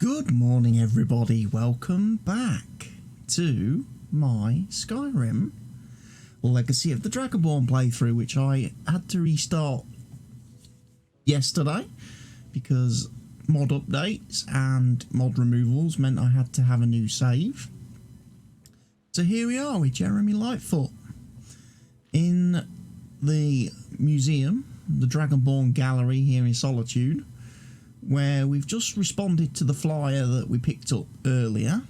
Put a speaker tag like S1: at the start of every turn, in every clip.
S1: Good morning everybody, welcome back to my Skyrim Legacy of the Dragonborn playthrough, which I had to restart yesterday because mod updates and mod removals meant I had to have a new save. So here we are with Jeremy Lightfoot in the museum, the Dragonborn gallery here in Solitude, where we've just responded to the flyer that we picked up earlier.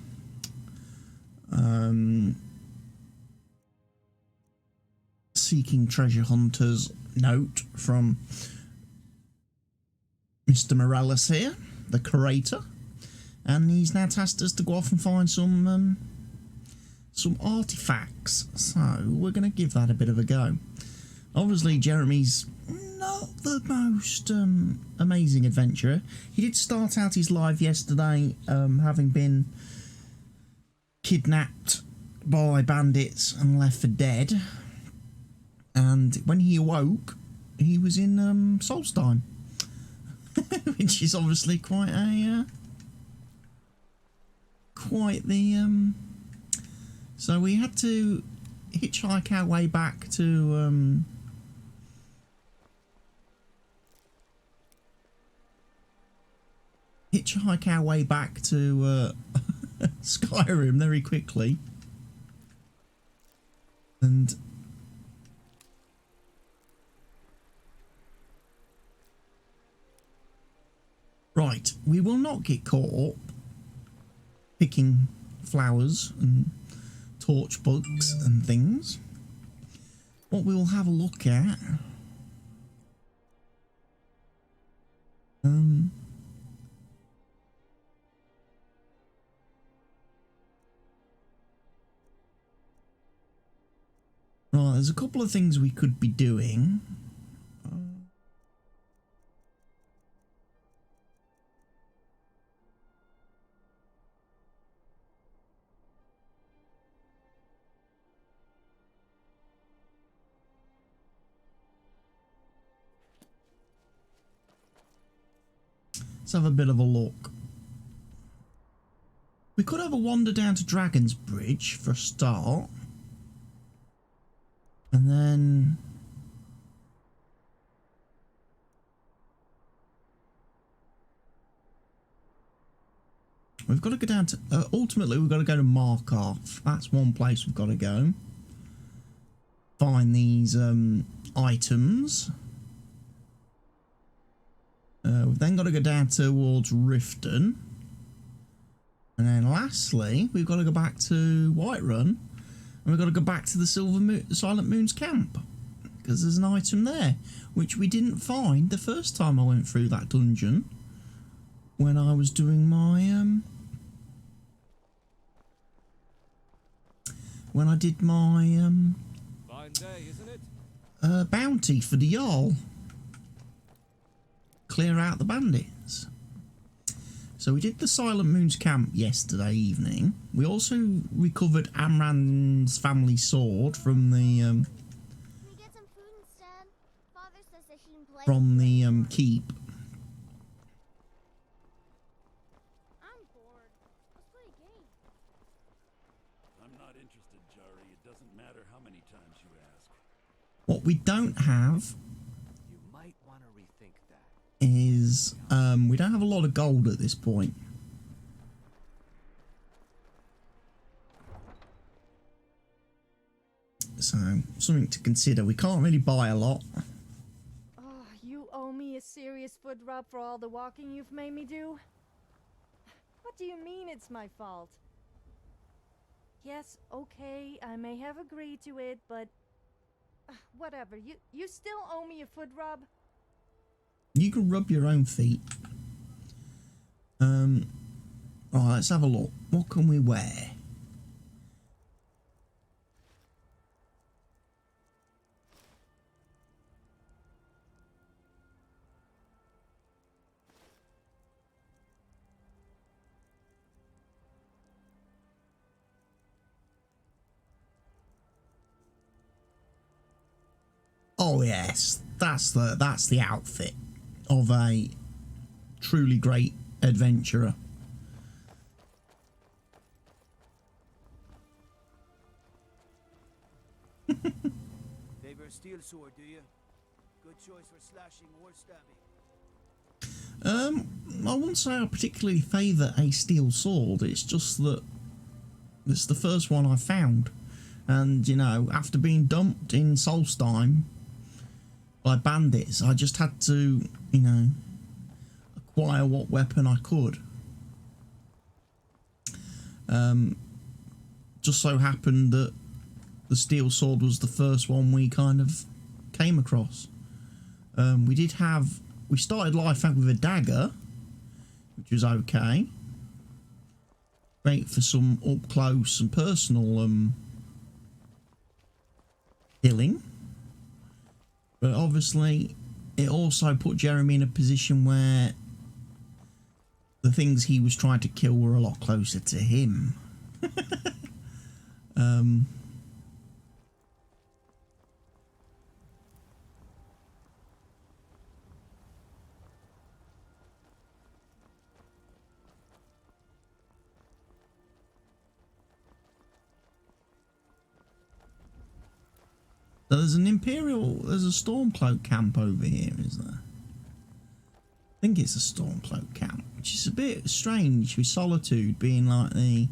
S1: Seeking treasure hunters note from Mr. Morales here, the curator, and he's now tasked us to go off and find some artifacts. So we're going to give that a bit of a go. Obviously, Jeremy's not the most amazing adventurer. He did start out his live yesterday having been kidnapped by bandits and left for dead. And when he awoke, he was in Solstheim, which is obviously quite the so we had to hitchhike our way back to Skyrim very quickly, and right, we will not get caught picking flowers and torch bugs and things. What we will have a look at right, there's a couple of things we could be doing. Let's have a bit of a look. We could have a wander down to Dragon's Bridge for a start. And then we've got to go down to ultimately we've got to go to Markarth. That's one place we've got to go. Find these items. We've then got to go down towards Riften. And then lastly, we've got to go back to Whiterun. And we've got to go back to the Silent Moon's camp. Because there's an item there, which we didn't find the first time I went through that dungeon. When I was doing my... when I did my...
S2: Fine day, isn't it?
S1: bounty for the Jarl. Clear out the bandits. So we did the Silent Moon's camp yesterday evening. We also recovered Amran's family sword from the
S3: Can we get some food instead? Father says I shouldn't play
S1: keep.
S3: I'm bored. Let's play a game.
S2: I'm not interested, Jari. It doesn't matter how many times you ask.
S1: What we don't have
S2: You might want to rethink that.
S1: is we don't have a lot of gold at this point. So something to consider. We can't really buy a lot.
S4: Oh, you owe me a serious foot rub for all the walking you've made me do? What do you mean it's my fault? Yes, okay, I may have agreed to it, but... whatever, you still owe me a foot rub?
S1: You can rub your own feet. Right, let's have a look. What can we wear? Oh yes, that's the outfit of a truly great adventurer.
S5: sword, do you? Good choice for slashing or stabbing.
S1: I wouldn't say I particularly favour a steel sword. It's just that it's the first one I found. And, you know, after being dumped in Solstheim by bandits, I just had to, you know, acquire what weapon I could. Just so happened that the steel sword was the first one we kind of came across. We started life out with a dagger, which was okay. Great for some up close and personal killing. But obviously it also put Jeremy in a position where the things he was trying to kill were a lot closer to him. So there's a Stormcloak camp over here, is there? I think it's a Stormcloak camp, which is a bit strange with Solitude being like the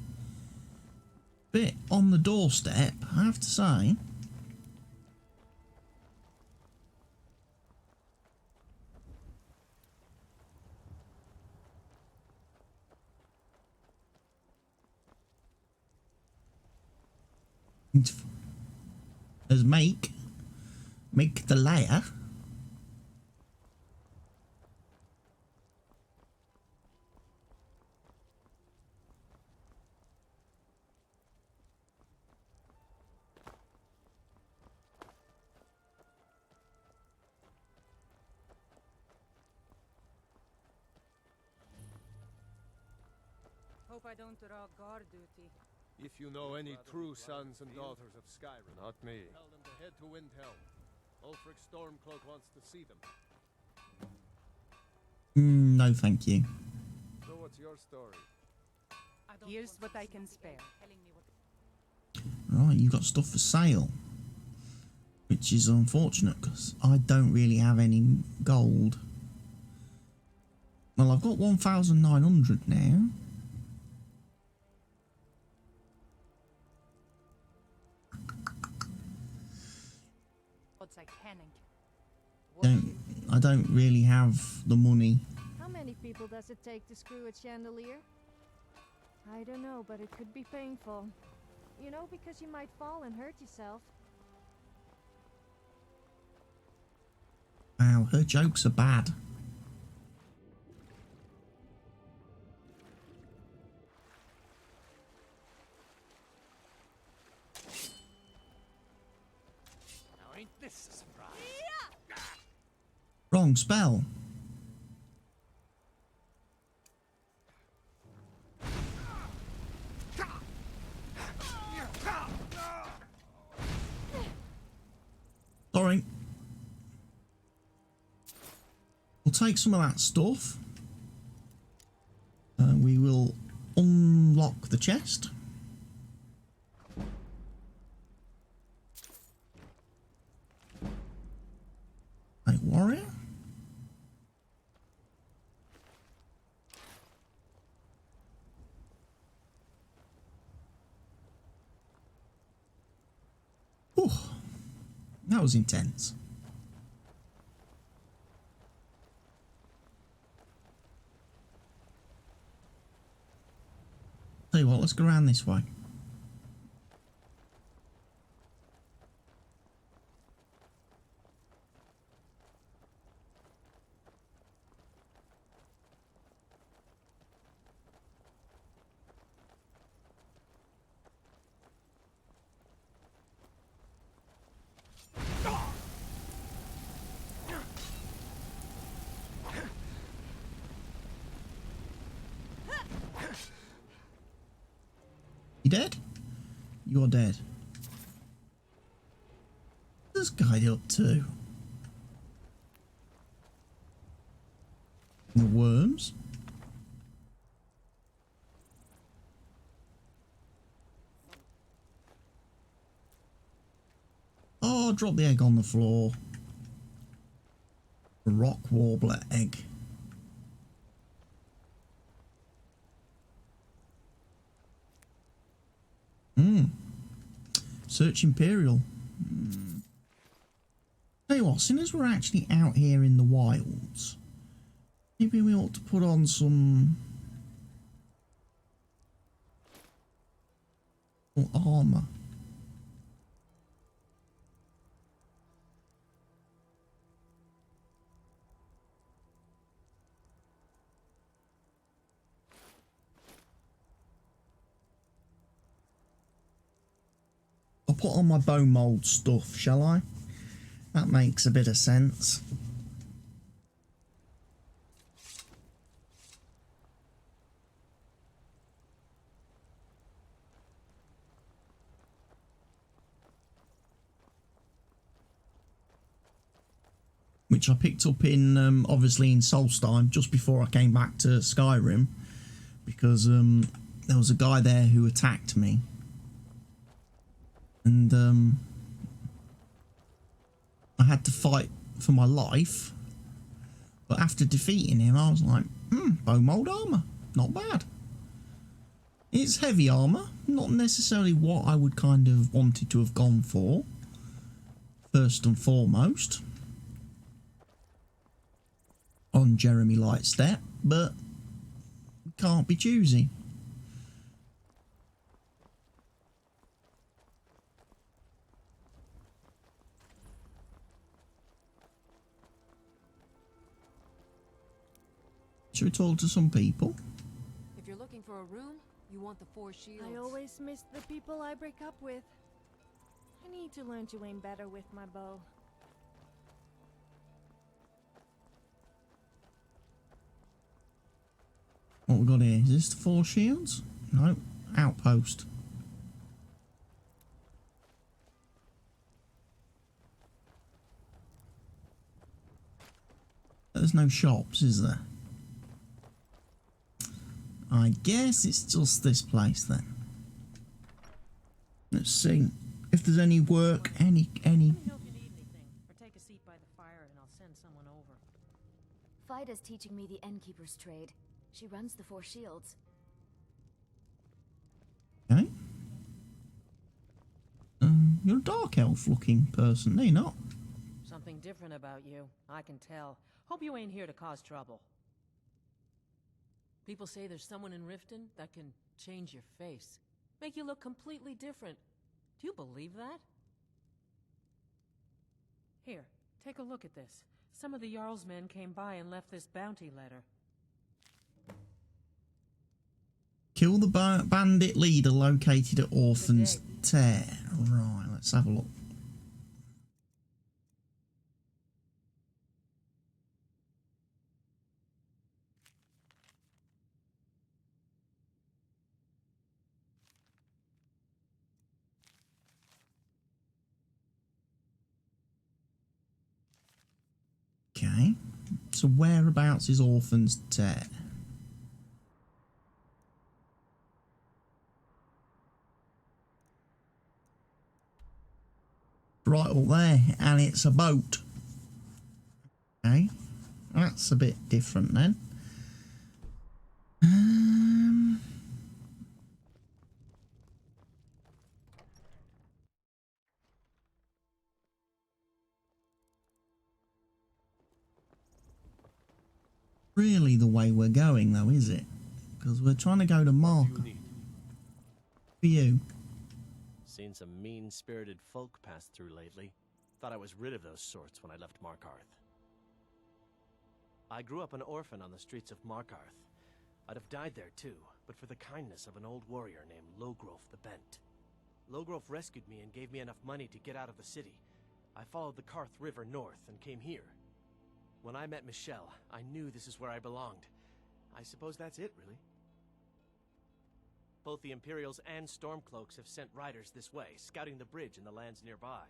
S1: bit on the doorstep, I have to say. There's make the layer.
S6: Hope I don't draw guard duty.
S7: If you know any true sons and daughters of Skyrim, not me, tell them to head to Windhelm. Ulfric Stormcloak wants to see them.
S1: No, thank you.
S7: So what's your story?
S6: Here's what I can spare.
S1: Right, you got stuff for sale, which is unfortunate because I don't really have any gold. Well, I've got 1,900 now. I don't really have the money.
S4: How many people does it take to screw a chandelier? I don't know, but it could be painful. You know, because you might fall and hurt yourself.
S1: Wow, her jokes are bad.
S2: Now ain't this a surprise?
S1: Wrong spell. Sorry. We'll take some of that stuff. We will unlock the chest. Hey, warrior. Ooh, that was intense. Tell you what, let's go around this way. You dead? You're dead. What's this guy up to? The worms? Oh, drop the egg on the floor. A rock warbler egg. Search Imperial. Tell you what, since we're actually out here in the wilds, maybe we ought to put on some armor. I'll put on my bone mold stuff, shall I? That makes a bit of sense. Which I picked up in, obviously in Solstheim, just before I came back to Skyrim. Because there was a guy there who attacked me. And I had to fight for my life. But after defeating him, I was like, bone mold armor, not bad. It's heavy armor, not necessarily what I would kind of wanted to have gone for, first and foremost, on Jeremy Lightstep, but can't be choosy. Should we talk to some people?
S6: If you're looking for a room, you want the 4 shields.
S4: I always miss the people I break up with. I need to learn to aim better with my bow.
S1: What we got here? Is this the 4 shields? No, outpost. There's no shops, is there? I guess it's just this place then. Let's see if there's any work, any.
S6: Let me know if you need anything, or take a seat by the fire and I'll send someone over.
S8: Fida's teaching me the Innkeeper's trade. She runs the 4 shields.
S1: Okay. You're a dark elf looking person, are you not?
S6: Something different about you, I can tell. Hope you ain't here to cause trouble. People say there's someone in Riften that can change your face. Make you look completely different. Do you believe that? Here, take a look at this. Some of the Jarl's men came by and left this bounty letter.
S1: Kill the bandit leader located at Orphan's Tear. Right, let's have a look. Okay, so whereabouts is Orphan's Tear? Right up there, and it's a boat. Okay, that's a bit different then. Really the way we're going though, is it? Because we're trying to go to Mark. For you.
S9: Seen some mean-spirited folk pass through lately. Thought I was rid of those sorts when I left Markarth. I grew up an orphan on the streets of Markarth. I'd have died there too, but for the kindness of an old warrior named Logrolf the Bent. Logrolf rescued me and gave me enough money to get out of the city. I followed the Karth River north and came here. When I met Michelle, I knew this is where I belonged. I suppose that's it, really. Both the Imperials and Stormcloaks have sent riders this way, scouting the bridge and the lands nearby.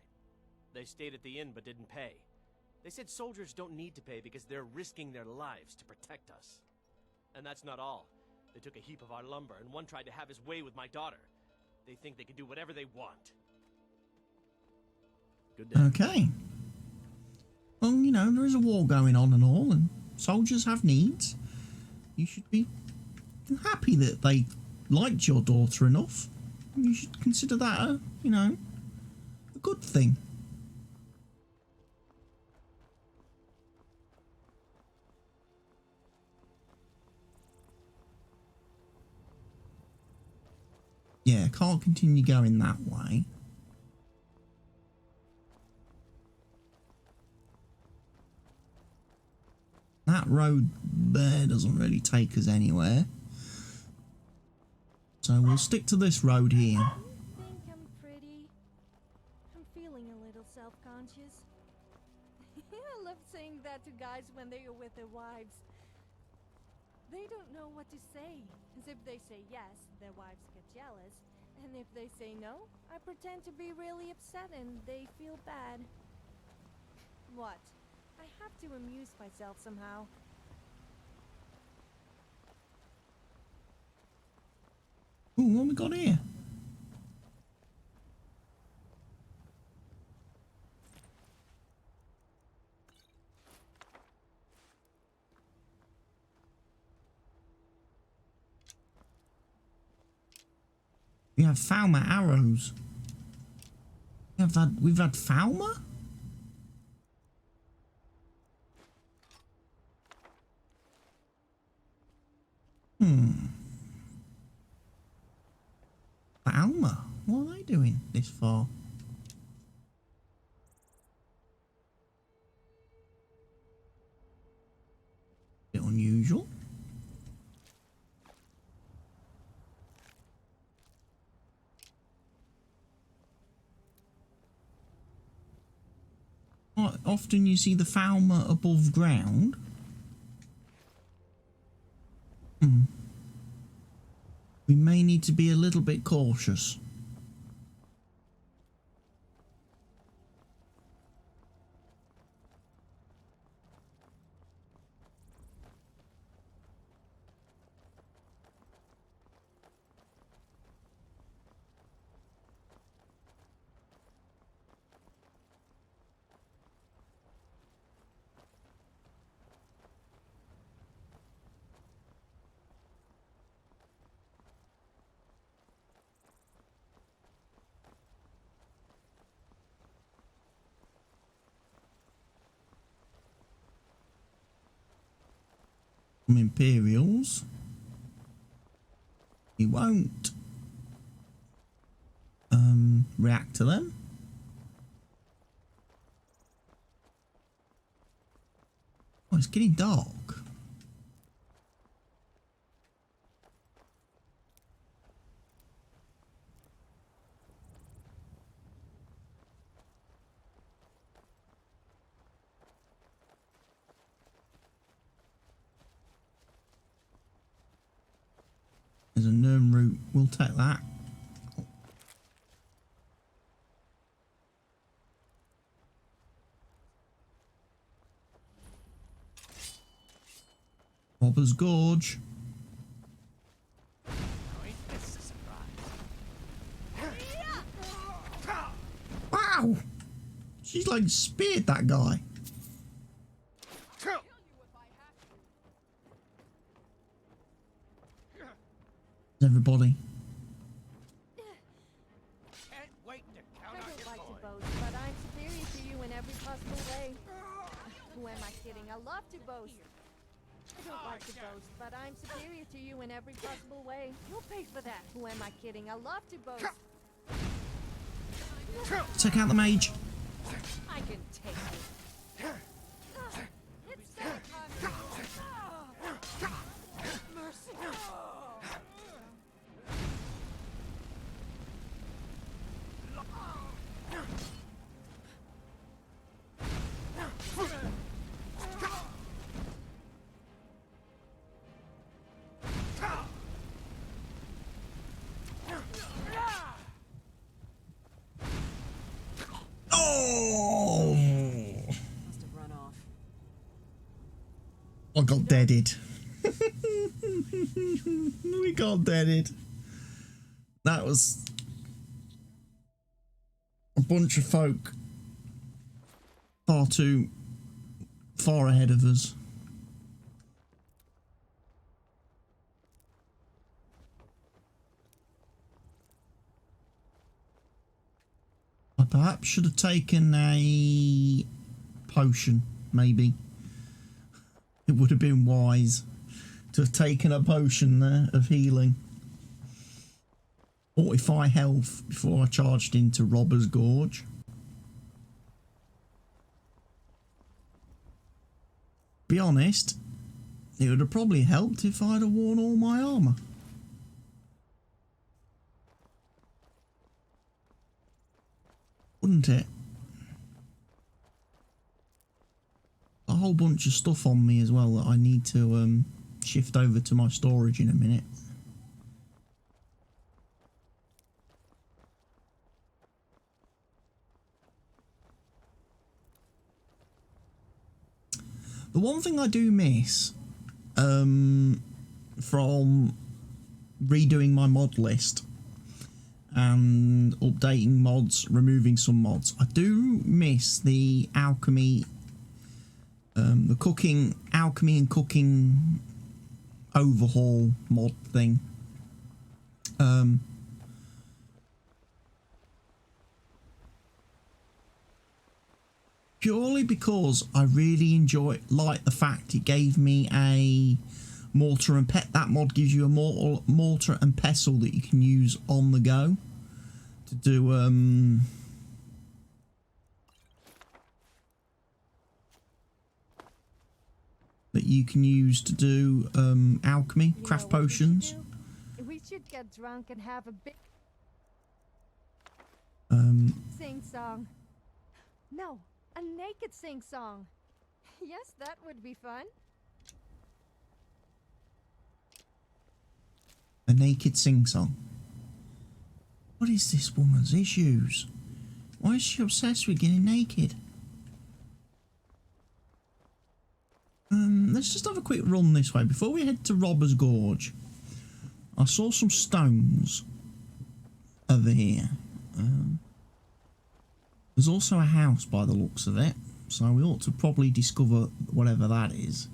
S9: They stayed at the inn but didn't pay. They said soldiers don't need to pay because they're risking their lives to protect us. And that's not all. They took a heap of our lumber, and one tried to have his way with my daughter. They think they can do whatever they want. Good day.
S1: Okay. Well, you know, there is a war going on and all, and soldiers have needs. You should be happy that they liked your daughter enough. You should consider that a, you know, a good thing. Yeah, can't continue going that way. That road there doesn't really take us anywhere. So we'll stick to this road here.
S4: Think I'm pretty? I'm feeling a little self-conscious. I love saying that to guys when they are with their wives. They don't know what to say. As if they say yes, their wives get jealous. And if they say no, I pretend to be really upset and they feel bad. What? I have to amuse myself somehow.
S1: Ooh, what we got here? We have Falmer arrows. We've had Falmer? Falmer? What are they doing this far? Bit unusual. Quite often you see the Falmer above ground. We may need to be a little bit cautious. Some Imperials. He won't react to them. Oh, it's getting dark. There's a Nirn route. We'll take that. Robber's Gorge. Wow! She's like speared that guy. Everybody.
S5: Can't wait to count
S4: I
S5: on
S4: don't
S5: your
S4: like to
S5: coin.
S4: boast, but I'm superior to you in every possible way. Who am I kidding? I love to boast. I don't like to boast, but I'm superior to you in every possible way. You'll pay for that. Who am I kidding? I love to boast.
S1: Take out the mage.
S4: I can take it. It's so fun. Mercy.
S1: Oh!
S6: Must have run off.
S1: I got deaded. We got deaded. That was a bunch of folk far too far ahead of us. I perhaps should have taken a potion, maybe. It would have been wise to have taken a potion there of healing. 45 health before I charged into Robber's Gorge. Be honest, it would have probably helped if I'd have worn all my armour. Wouldn't it? A whole bunch of stuff on me as well that I need to shift over to my storage in a minute. The one thing I do miss from redoing my mod list and updating mods, removing some mods, I do miss the alchemy, the cooking, alchemy and cooking overhaul mod thing. Purely because I really like the fact it gave me a mortar and that mod gives you a mortar and pestle that you can use on the go to do alchemy, craft potions.
S4: We should get drunk and have a big sing song. No, a naked sing song. Yes, that would be fun.
S1: A naked sing song. What is this woman's issues? Why is she obsessed with getting naked? Let's just have a quick run this way before we head to Robber's Gorge. I saw some stones over here. There's also a house by the looks of it, so we ought to probably discover whatever that is.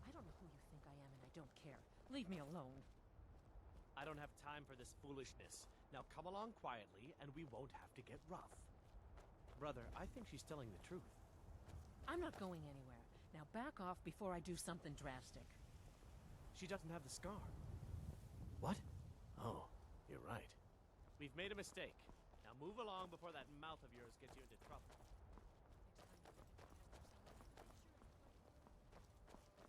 S6: I don't know who you think I am, and I don't care. Leave me alone.
S9: I don't have time for this foolishness. Now come along quietly, and we won't have to get rough. Brother, I think she's telling the truth.
S6: I'm not going anywhere. Now back off before I do something drastic.
S9: She doesn't have the scar. What? Oh, you're right. We've made a mistake. Now move along before that mouth of yours gets you into trouble.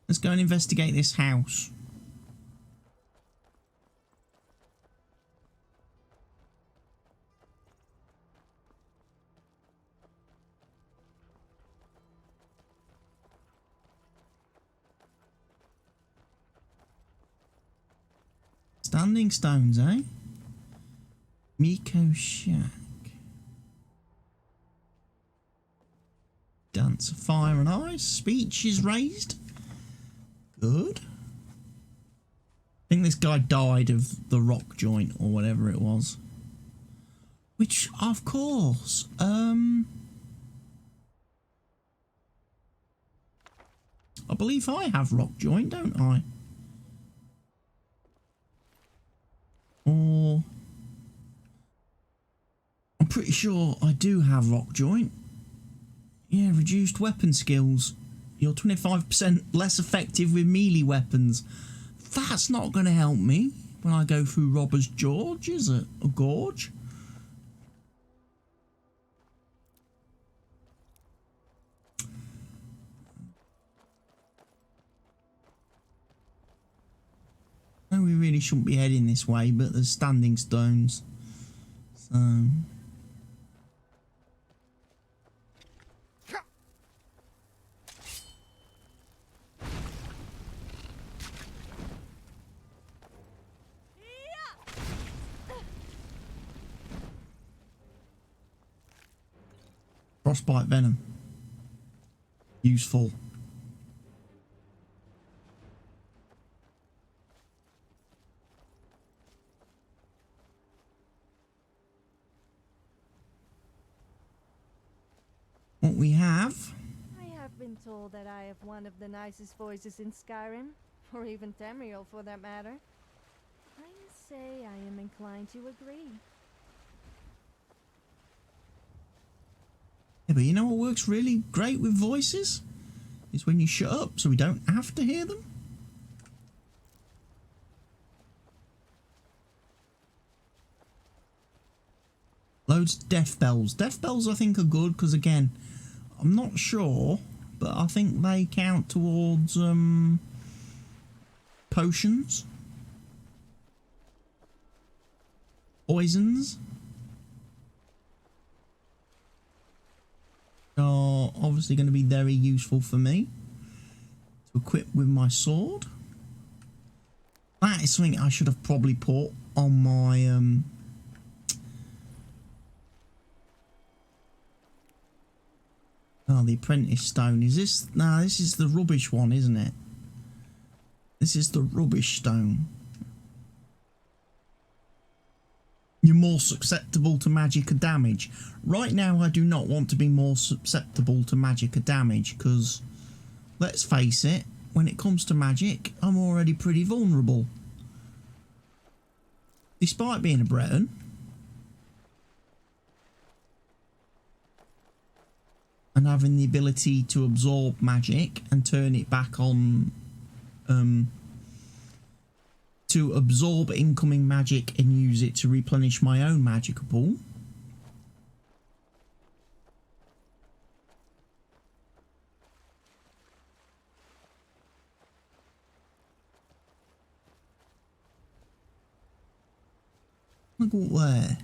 S1: Let's go and investigate this house. Standing stones, eh? Miko Shack. Dance of fire and ice. Speech is raised. Good. I think this guy died of the rock joint or whatever it was. Which, of course, I believe I have rock joint, don't I? Or I'm pretty sure I do have rock joint. Yeah, reduced weapon skills. You're 25% less effective with melee weapons. That's not going to help me when I go through Robber's Gorge, is it? A gorge? No, we really shouldn't be heading this way, but there's standing stones. So... Frostbite venom. Useful. What we have?
S4: I have been told that I have one of the nicest voices in Skyrim, or even Tamriel for that matter. I must say I am inclined to agree.
S1: Yeah, but you know what works really great with voices? Is when you shut up so we don't have to hear them. Loads of death bells. Death bells I think are good because again, I'm not sure, but I think they count towards potions. Poisons. Are obviously going to be very useful for me to equip with my sword. That is something I should have probably put on my oh, the apprentice stone. Is this? No, this is the rubbish one, isn't it? This is the rubbish stone. You're more susceptible to magic or damage. Right now, I do not want to be more susceptible to magic or damage because, let's face it, when it comes to magic, I'm already pretty vulnerable. Despite being a Breton. And having the ability to absorb magic and turn it back on, to absorb incoming magic and use it to replenish my own magical pool. Look what there.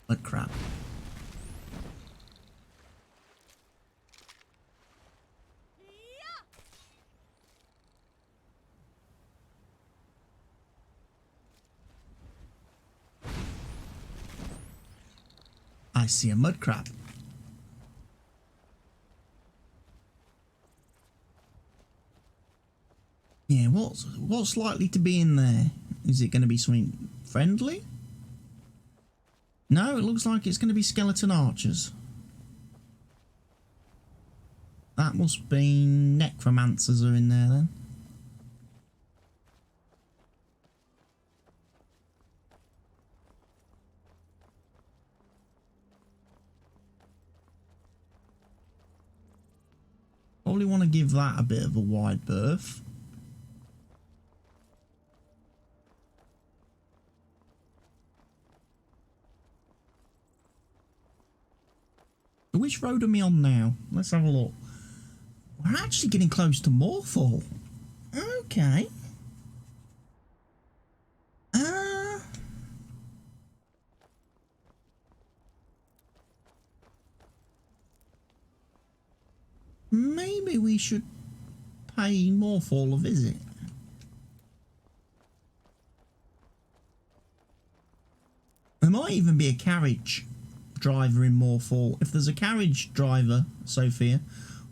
S1: Like crap. I see a mud crab. Yeah, what's likely to be in there? Is it going to be something friendly? No, it looks like it's going to be skeleton archers. That must be necromancers are in there then. Probably want to give that a bit of a wide berth. Which road are we on now? Let's have a look. We're actually getting close to Morthal. Okay. Maybe we should pay Morthal a visit. There might even be a carriage driver in Morthal. If there's a carriage driver, Sophia,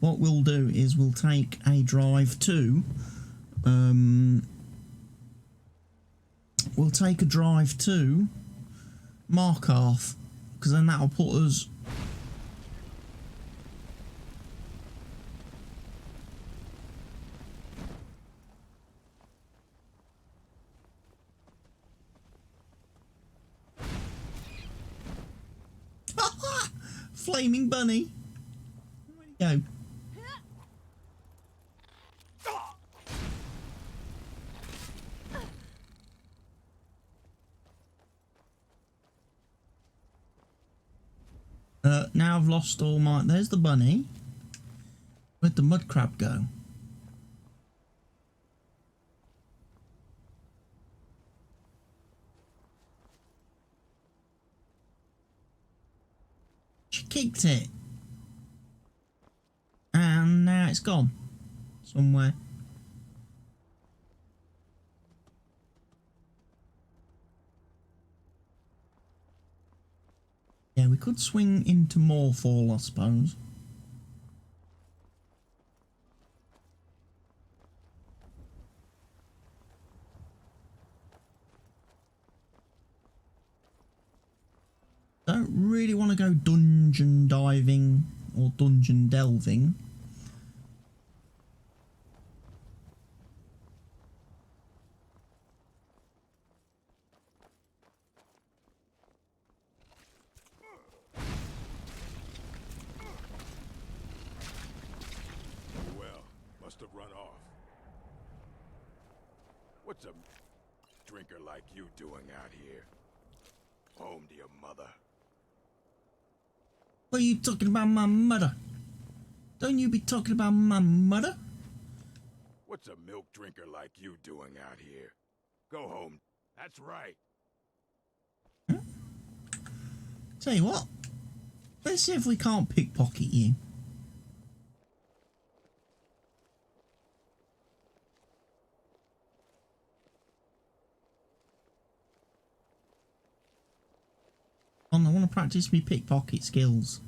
S1: what we'll do is we'll take a drive to Markarth, because then that'll put us flaming bunny. Where'd he go? Now I've lost all my... There's the bunny. Where'd the mud crab go? She kicked it. And now it's gone. Somewhere. Yeah, we could swing into Morphall, I suppose. Don't really want to go dungeon diving or dungeon delving.
S2: Well, must have run off. What's a drinker like you doing out here? Home to your mother.
S1: What are you talking about, my mother? Don't you be talking about my mother?
S2: What's a milk drinker like you doing out here? Go home. That's right.
S1: Tell you what, let's see if we can't pickpocket you. I want to practice my pickpocket skills.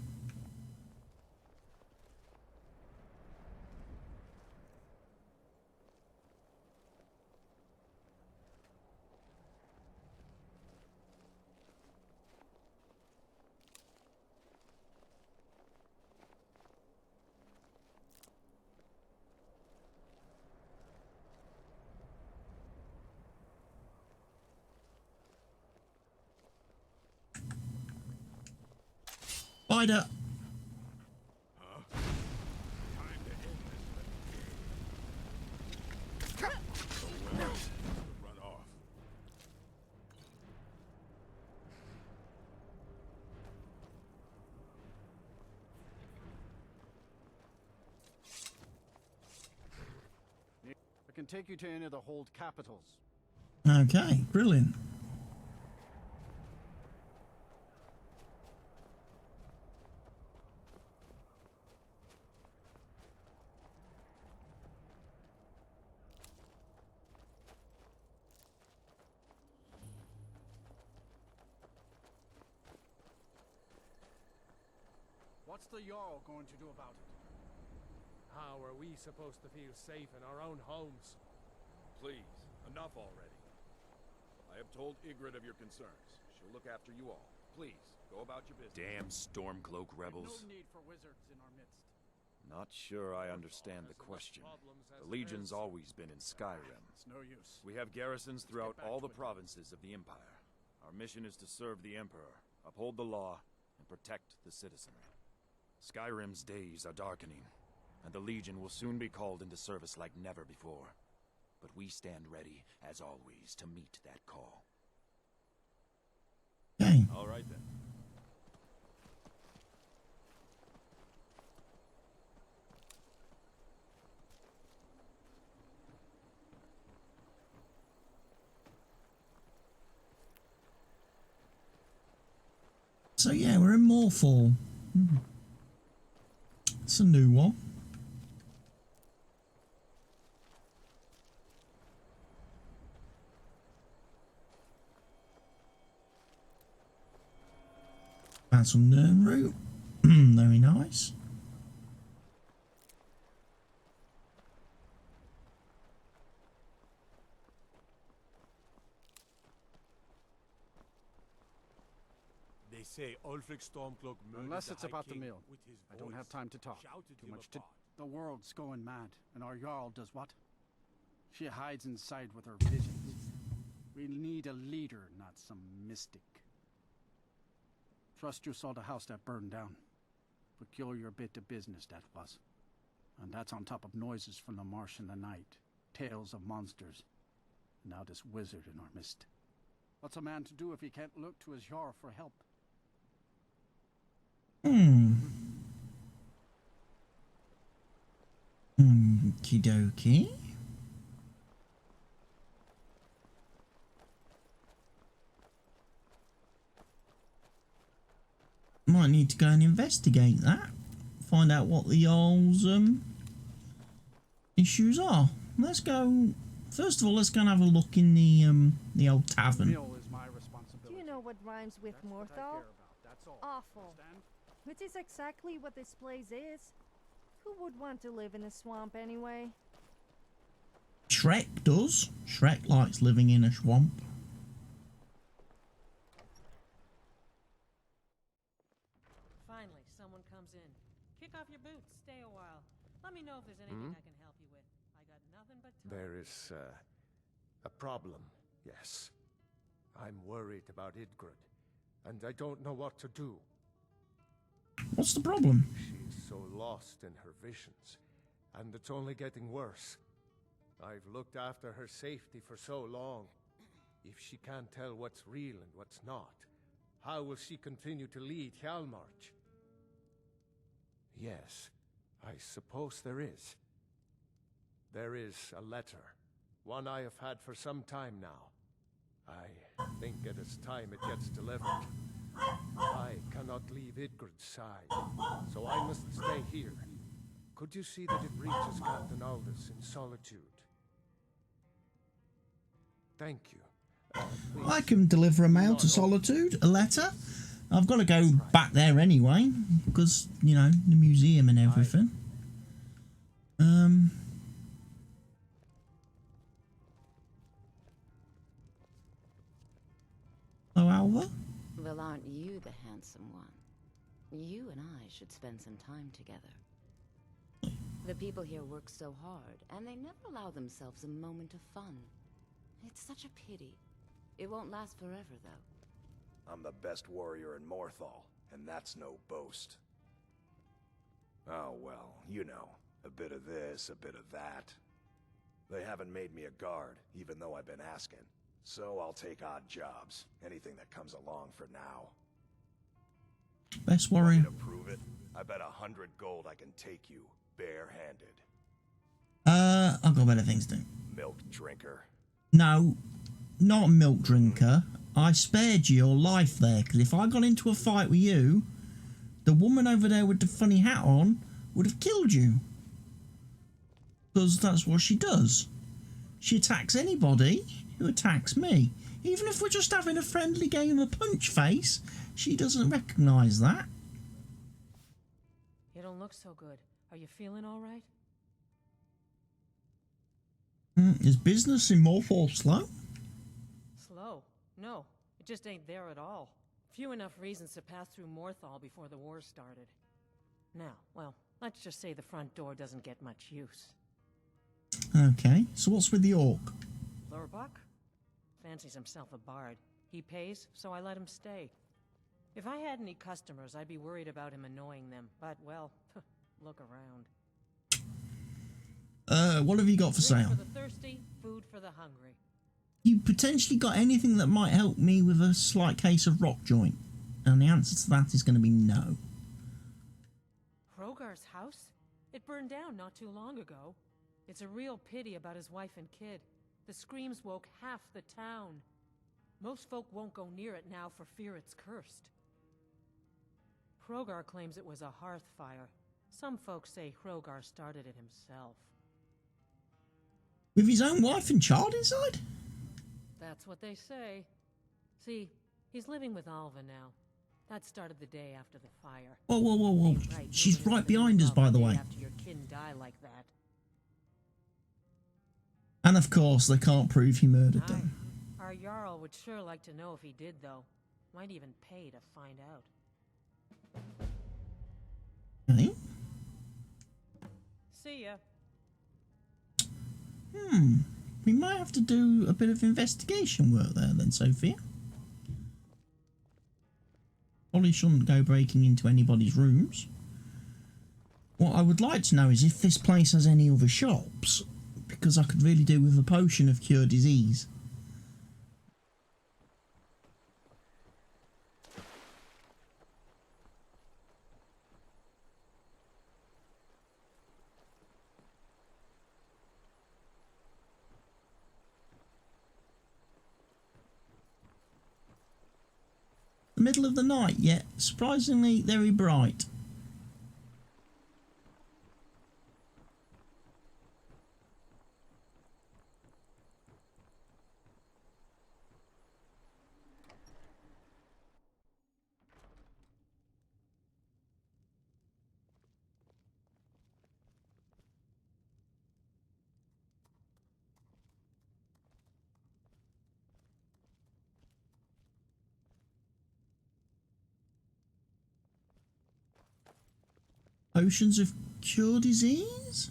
S1: Spider.
S2: Run off.
S5: I can take you to any of the hold capitals.
S1: Okay, brilliant.
S5: What's the Jarl going to do about it?
S7: How are we supposed to feel safe in our own homes?
S2: Please, enough already. I have told Ygritte of your concerns. She'll look after you all. Please, go about your business.
S10: Damn Stormcloak rebels.
S5: No need for wizards in our midst.
S10: Not sure I understand the question. The Legion's always been in Skyrim.
S5: It's no use.
S10: We have garrisons throughout all the provinces of the Empire. Our mission is to serve the Emperor, uphold the law, and protect the citizenry. Skyrim's days are darkening, and the Legion will soon be called into service like never before. But we stand ready, as always, to meet that call.
S1: Okay.
S10: All right, then.
S1: So yeah, we're in Morphall. It's a new one. That's on Nern route. Very nice.
S7: They say Ulfric Stormcloak murdered
S5: Unless it's
S7: the
S5: about
S7: High
S5: the
S7: King
S5: mill.
S7: with his
S5: I don't
S7: voice,
S5: have time to talk.
S7: shouted
S5: Too
S7: him
S5: much to...
S7: apart.
S5: The world's going mad, and our Jarl does what? She hides inside with her visions. We need a leader, not some mystic. Trust you saw the house that burned down. Peculiar bit of business that was. And that's on top of noises from the marsh in the night. Tales of monsters. Now this wizard in our midst. What's a man to do if he can't look to his Jarl for help?
S1: Okie dokie. Might need to go and investigate that. Find out what the Jarl's issues are. Let's go. First of all, let's go and have a look in the old tavern.
S5: Mill is my responsibility.
S4: Do you know what rhymes with
S5: That's what I
S4: Morthal?
S5: care about. That's that's all.
S4: Awful.
S5: Understand?
S4: Which is exactly what this place is. Who would want to live in a swamp anyway?
S1: Shrek does. Shrek likes living in a swamp.
S6: Finally, someone comes in. Kick off your boots. Stay a while. Let me know if there's anything I can help you with. I got nothing but time.
S7: There is a problem, yes. I'm worried about Idgrid, and I don't know what to do.
S1: What's the problem?
S7: She's so lost in her visions, and it's only getting worse. I've looked after her safety for so long. If she can't tell what's real and what's not, how will she continue to lead Hjalmarch? Yes, I suppose there is. There is a letter, one I have had for some time now. I think it is time it gets delivered. I cannot leave Idgrid's side, so I must stay here. Could you see that it reaches Captain Aldous in solitude? Thank you.
S1: I can deliver a mail to Solitude, a letter. I've got to go back there anyway, because, you know, the museum and everything. Oh, Alva?
S11: Well, aren't you the handsome one? You and I should spend some time together. The people here work so hard, and they never allow themselves a moment of fun. It's such a pity. It won't last forever, though.
S10: I'm the best warrior in Morthal, and that's no boast. Oh well, you know, a bit of this, a bit of that. They haven't made me a guard, even though I've been asking. So I'll take odd jobs, anything that comes along for now.
S1: Best warrior.
S10: To prove it, I bet 100 gold I can take you, barehanded.
S1: I've got better things to do.
S10: Milk drinker.
S1: No, not a milk drinker. I spared you your life there, because if I got into a fight with you, the woman over there with the funny hat on would have killed you. Because that's what she does. She attacks anybody who attacks me. Even if we're just having a friendly game of punch face, she doesn't recognise that.
S6: You don't look so good. Are you feeling all right?
S1: Is business in Morthal slow?
S6: Slow? No, it just ain't there at all. Few enough reasons to pass through Morthal before the war started. Now, well, let's just say the front door doesn't get much use.
S1: Okay, so what's with the orc?
S6: Lurbuck? Fancies himself a bard. He pays, so I let him stay. If I had any customers, I'd be worried about him annoying them. But, well, look around.
S1: What have you got for
S6: Drink
S1: sale?
S6: for the thirsty, food for the hungry.
S1: You potentially got anything that might help me with a slight case of rock joint? And the answer to that is going to be no.
S6: Hrogar's house? It burned down not too long ago. It's a real pity about his wife and kid. The screams woke half the town. Most folk won't go near it now for fear it's cursed. Hrogar claims it was a hearth fire. Some folks say Hrogar started it himself.
S1: With his own wife and child inside?
S6: That's what they say. See, he's living with Alva now. That started the day after the fire.
S1: Whoa, whoa, whoa, whoa.
S6: Right,
S1: She's right behind us, by the way.
S6: After your kin die like that.
S1: And of course, they can't prove he murdered them.
S6: Our Jarl would sure like to know if he did, though. Might even pay to find out.
S1: Okay.
S6: See ya.
S1: We might have to do a bit of investigation work there then, Sophia. Probably shouldn't go breaking into anybody's rooms. What I would like to know is if this place has any other shops, because I could really do with a potion of cure disease. The middle of the night, yet surprisingly very bright. potions of cure disease?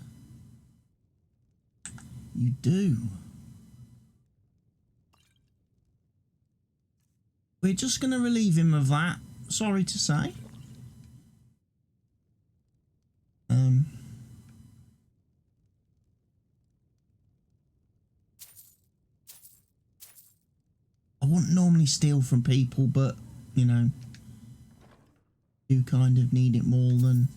S1: You do. We're just going to relieve him of that, sorry to say. I wouldn't normally steal from people, but, you know, you kind of need it more than...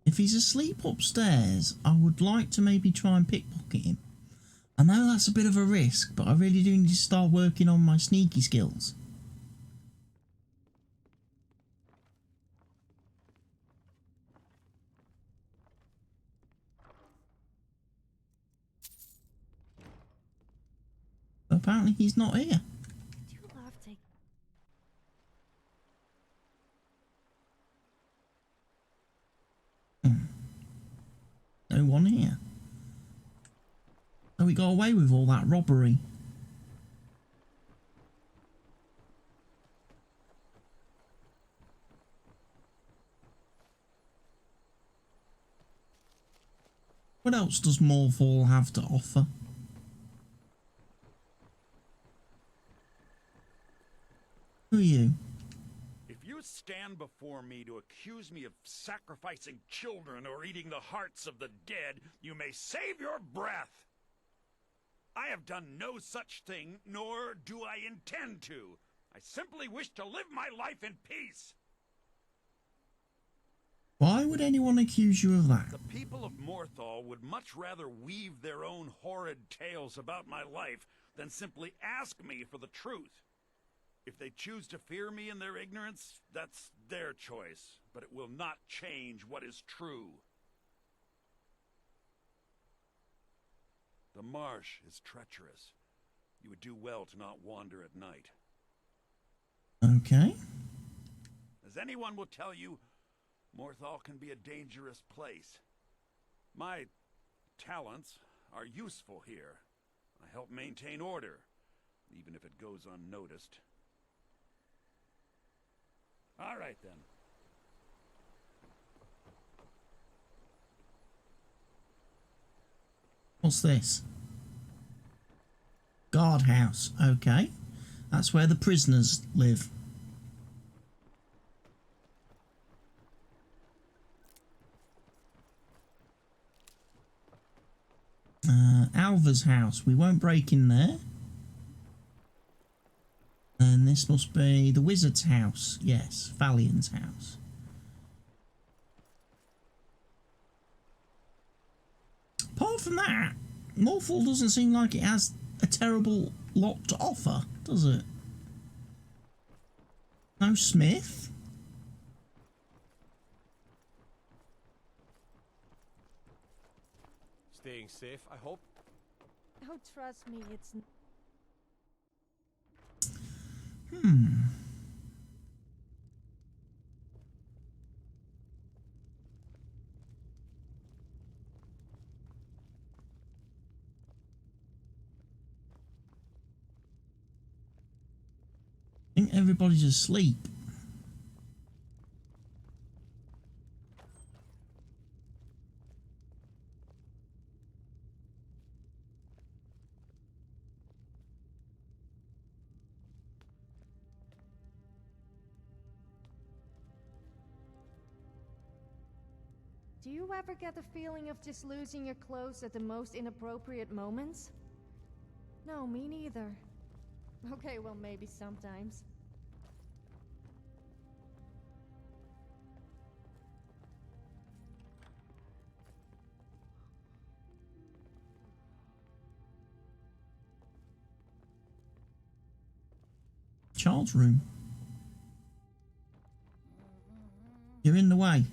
S1: If he's asleep upstairs, I would like to maybe try and pickpocket him. I know that's a bit of a risk, but I really do need to start working on my sneaky skills. But apparently he's not here.
S4: Do you love take?
S1: No one here. So we got away with all that robbery. What else does Morval have to offer? Who are you?
S2: If you stand before me to accuse me of sacrificing children or eating the hearts of the dead, you may save your breath. I have done no such thing, nor do I intend to. I simply wish to live my life in peace.
S1: Why would anyone accuse you of that?
S2: The people of Morthal would much rather weave their own horrid tales about my life than simply ask me for the truth. If they choose to fear me in their ignorance, that's their choice, but it will not change what is true. The marsh is treacherous. You would do well to not wander at night.
S1: Okay.
S2: As anyone will tell you, Morthal can be a dangerous place. My talents are useful here. I help maintain order, even if it goes unnoticed. All right, then.
S1: What's this? Guardhouse. Okay. That's where the prisoners live. Alva's house. We won't break in there. And this must be the wizard's house. Yes, Valion's house. Apart from that, Morthal doesn't seem like it has a terrible lot to offer, does it? No Smith.
S9: Staying safe, I hope.
S4: Oh, trust me, it's.
S1: I think everybody's asleep.
S4: Do you ever get the feeling of just losing your clothes at the most inappropriate moments? No, me neither. Okay, well, maybe sometimes.
S1: Child's room. You're in the way.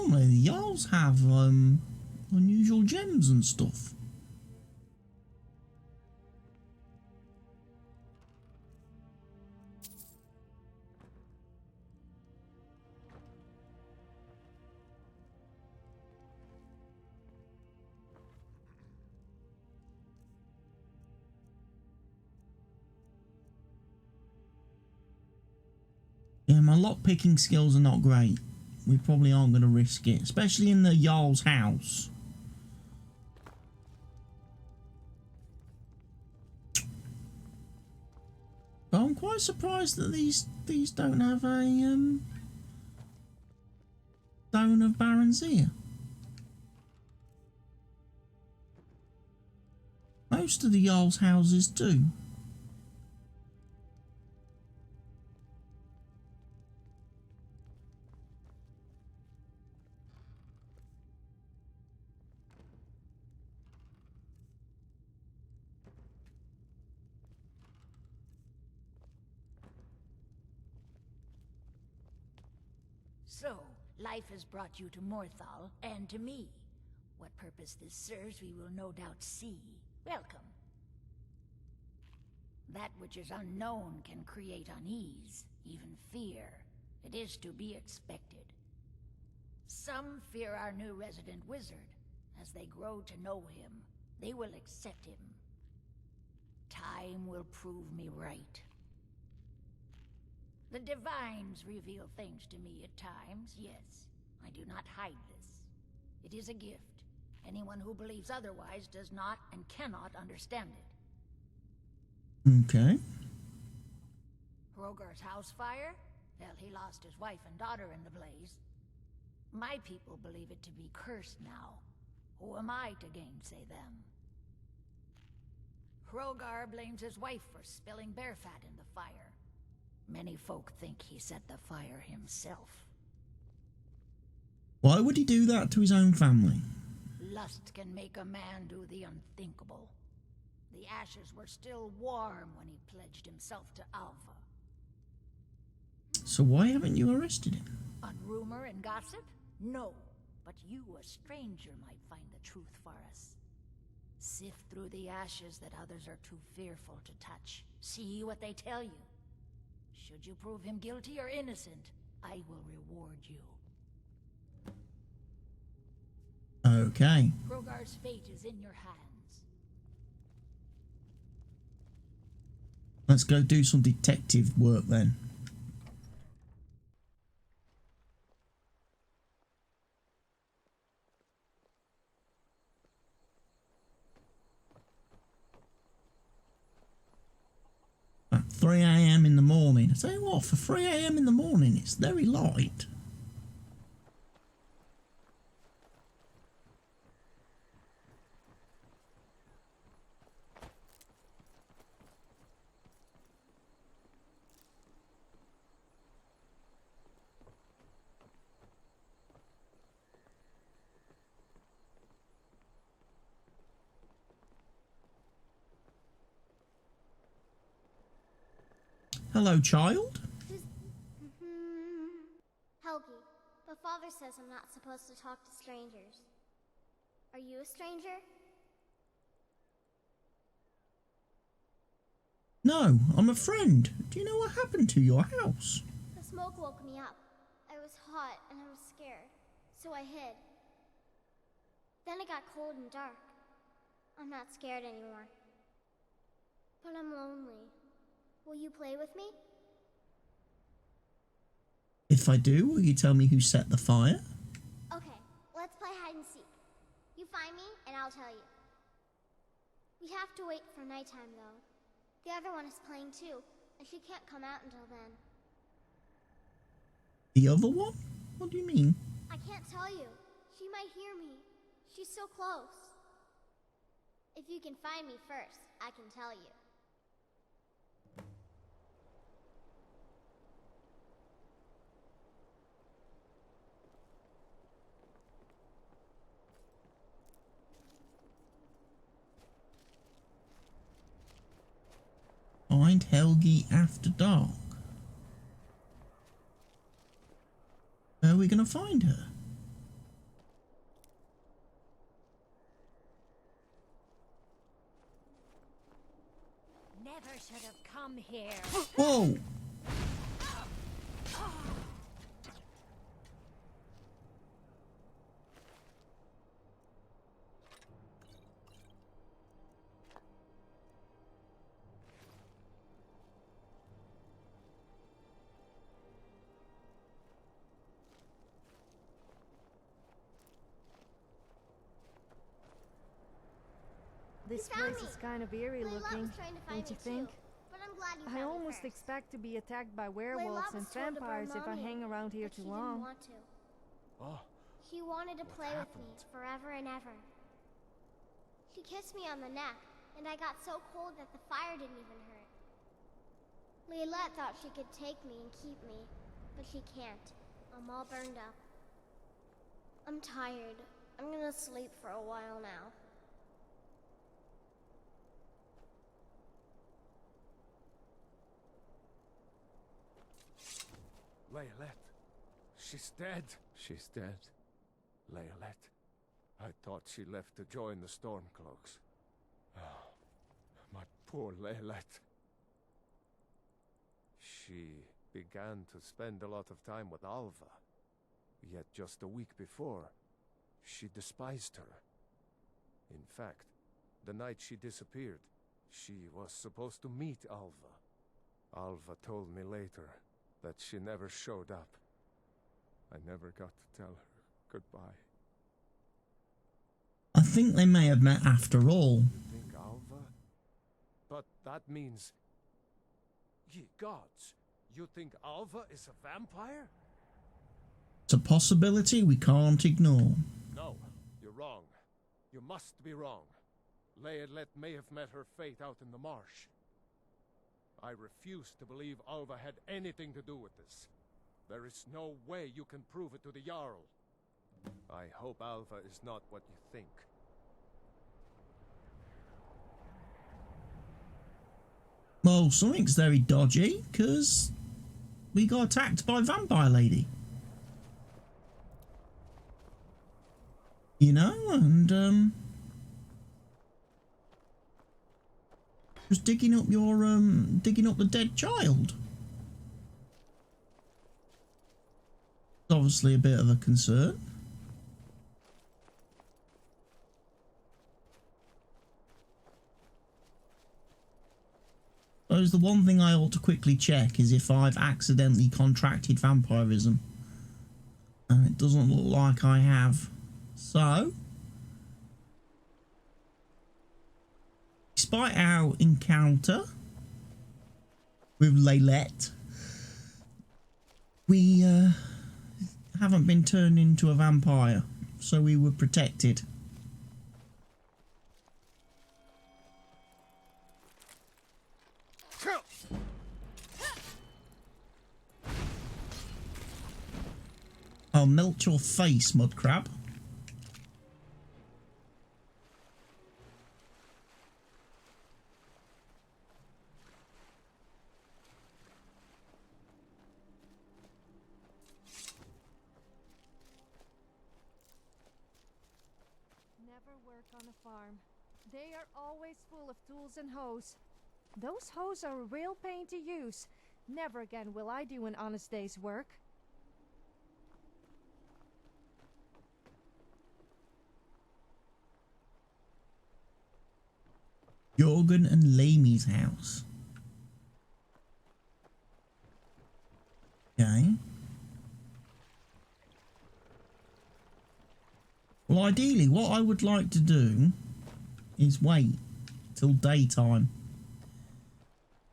S1: normally the Jarls have unusual gems and stuff. Yeah, my lock-picking skills are not great. We probably aren't going to risk it, especially in the Jarl's house. But I'm quite surprised that these don't have a Stone of Baronzea. Most of the Jarl's houses do.
S12: So, life has brought you to Morthal, and to me. What purpose this serves we will no doubt see. Welcome. That which is unknown can create unease, even fear. It is to be expected. Some fear our new resident wizard. As they grow to know him, they will accept him. Time will prove me right. The Divines reveal things to me at times, yes. I do not hide this. It is a gift. Anyone who believes otherwise does not and cannot understand it.
S1: Okay.
S12: Hrogar's house fire? Well, he lost his wife and daughter in the blaze. My people believe it to be cursed now. Who am I to gainsay them? Hrogar blames his wife for spilling bear fat in the fire. Many folk think he set the fire himself.
S1: Why would he do that to his own family?
S12: Lust can make a man do the unthinkable. The ashes were still warm when he pledged himself to Alpha.
S1: So why haven't you arrested him?
S12: On rumor and gossip? No. But you, a stranger, might find the truth for us. Sift through the ashes that others are too fearful to touch. See what they tell you. Should you prove him guilty or innocent, I will reward you.
S1: Okay.
S12: Hrogar's fate is in your hands.
S1: Let's go do some detective work then. At 3 AM in the morning. I tell you what, for 3 AM in the morning, it's very light. Hello, child.
S3: Helgi, but Father says I'm not supposed to talk to strangers. Are you a stranger?
S1: No, I'm a friend. Do you know what happened to your house?
S3: The smoke woke me up. I was hot and I was scared, so I hid. Then it got cold and dark. I'm not scared anymore. But I'm lonely. Will you play with me?
S1: If I do, will you tell me who set the fire?
S3: Okay, let's play hide and seek. You find me, and I'll tell you. We have to wait for nighttime, though. The other one is playing too, and she can't come out until then.
S1: The other one? What do you mean?
S3: I can't tell you. She might hear me. She's so close. If you can find me first, I can tell you.
S1: Find Helgi after dark. Where are we going to find her?
S4: Never should have come here.
S1: Whoa!
S4: This
S3: You found
S4: place
S3: me.
S4: is kind of eerie
S3: Layla
S4: looking,
S3: was trying to find
S4: don't you
S3: me
S4: think?
S3: too, but I'm glad you found
S4: I
S3: me
S4: almost
S3: first.
S4: expect to be attacked by
S3: Layla
S4: werewolves and
S3: was told to burn
S4: vampires if I
S3: Mommy
S4: hang
S3: and me,
S4: around here
S3: but
S4: too
S3: she
S4: long.
S3: didn't want to.
S7: Oh,
S3: He wanted to
S7: What
S3: play with me
S7: happened?
S3: forever and ever. She kissed me on the neck, and I got so cold that the fire didn't even hurt. Leylette thought she could take me and keep me, but she can't. I'm all burned up. I'm tired. I'm gonna sleep for a while now.
S7: Layolette. She's dead. She's dead. Layolette. I thought she left to join the Stormcloaks. Oh, my poor Layolette. She began to spend a lot of time with Alva. Yet just a week before, she despised her. In fact, the night she disappeared, she was supposed to meet Alva. Alva told me later that she never showed up. I never got to tell her goodbye.
S1: I think they may have met after all.
S7: You think Alva? But that means... Ye gods, you think Alva is a vampire?
S1: It's a possibility we can't ignore.
S7: No, you're wrong. You must be wrong. Layolette may have met her fate out in the marsh. I refuse to believe Alva had anything to do with this. There is no way you can prove it to the Jarl. I hope Alva is not what you think.
S1: Well, something's very dodgy, because we got attacked by a vampire lady. You know, and just digging up your digging up the dead child. It's obviously a bit of a concern. I suppose the one thing I ought to quickly check is if I've accidentally contracted vampirism. And it doesn't look like I have. So, despite our encounter with Layolette, we haven't been turned into a vampire, so we were protected. I'll melt your face, mud crab.
S4: Never work on a farm. They are always full of tools and hoes. Those hoes are a real pain to use. Never again will I do an honest day's work.
S1: Jorgen and Lamy's house. Okay. Well, ideally, what I would like to do is wait till daytime.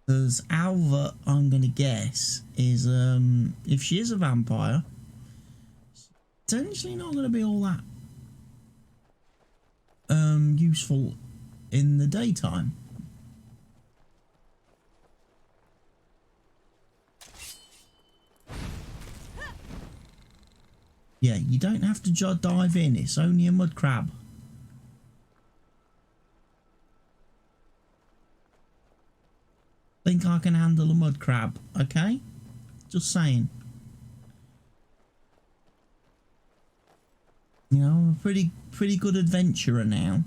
S1: Because Alva, I'm going to guess, is, if she is a vampire, potentially not going to be all that useful in the daytime. Yeah, you don't have to dive in, it's only a mud crab. Think I can handle a mud crab, okay? Just saying. You know, I'm a pretty good adventurer now.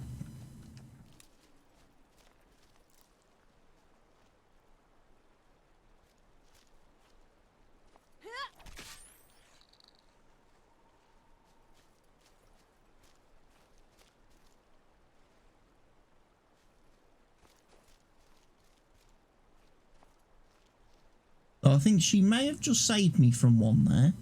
S1: So I think she may have just saved me from one there.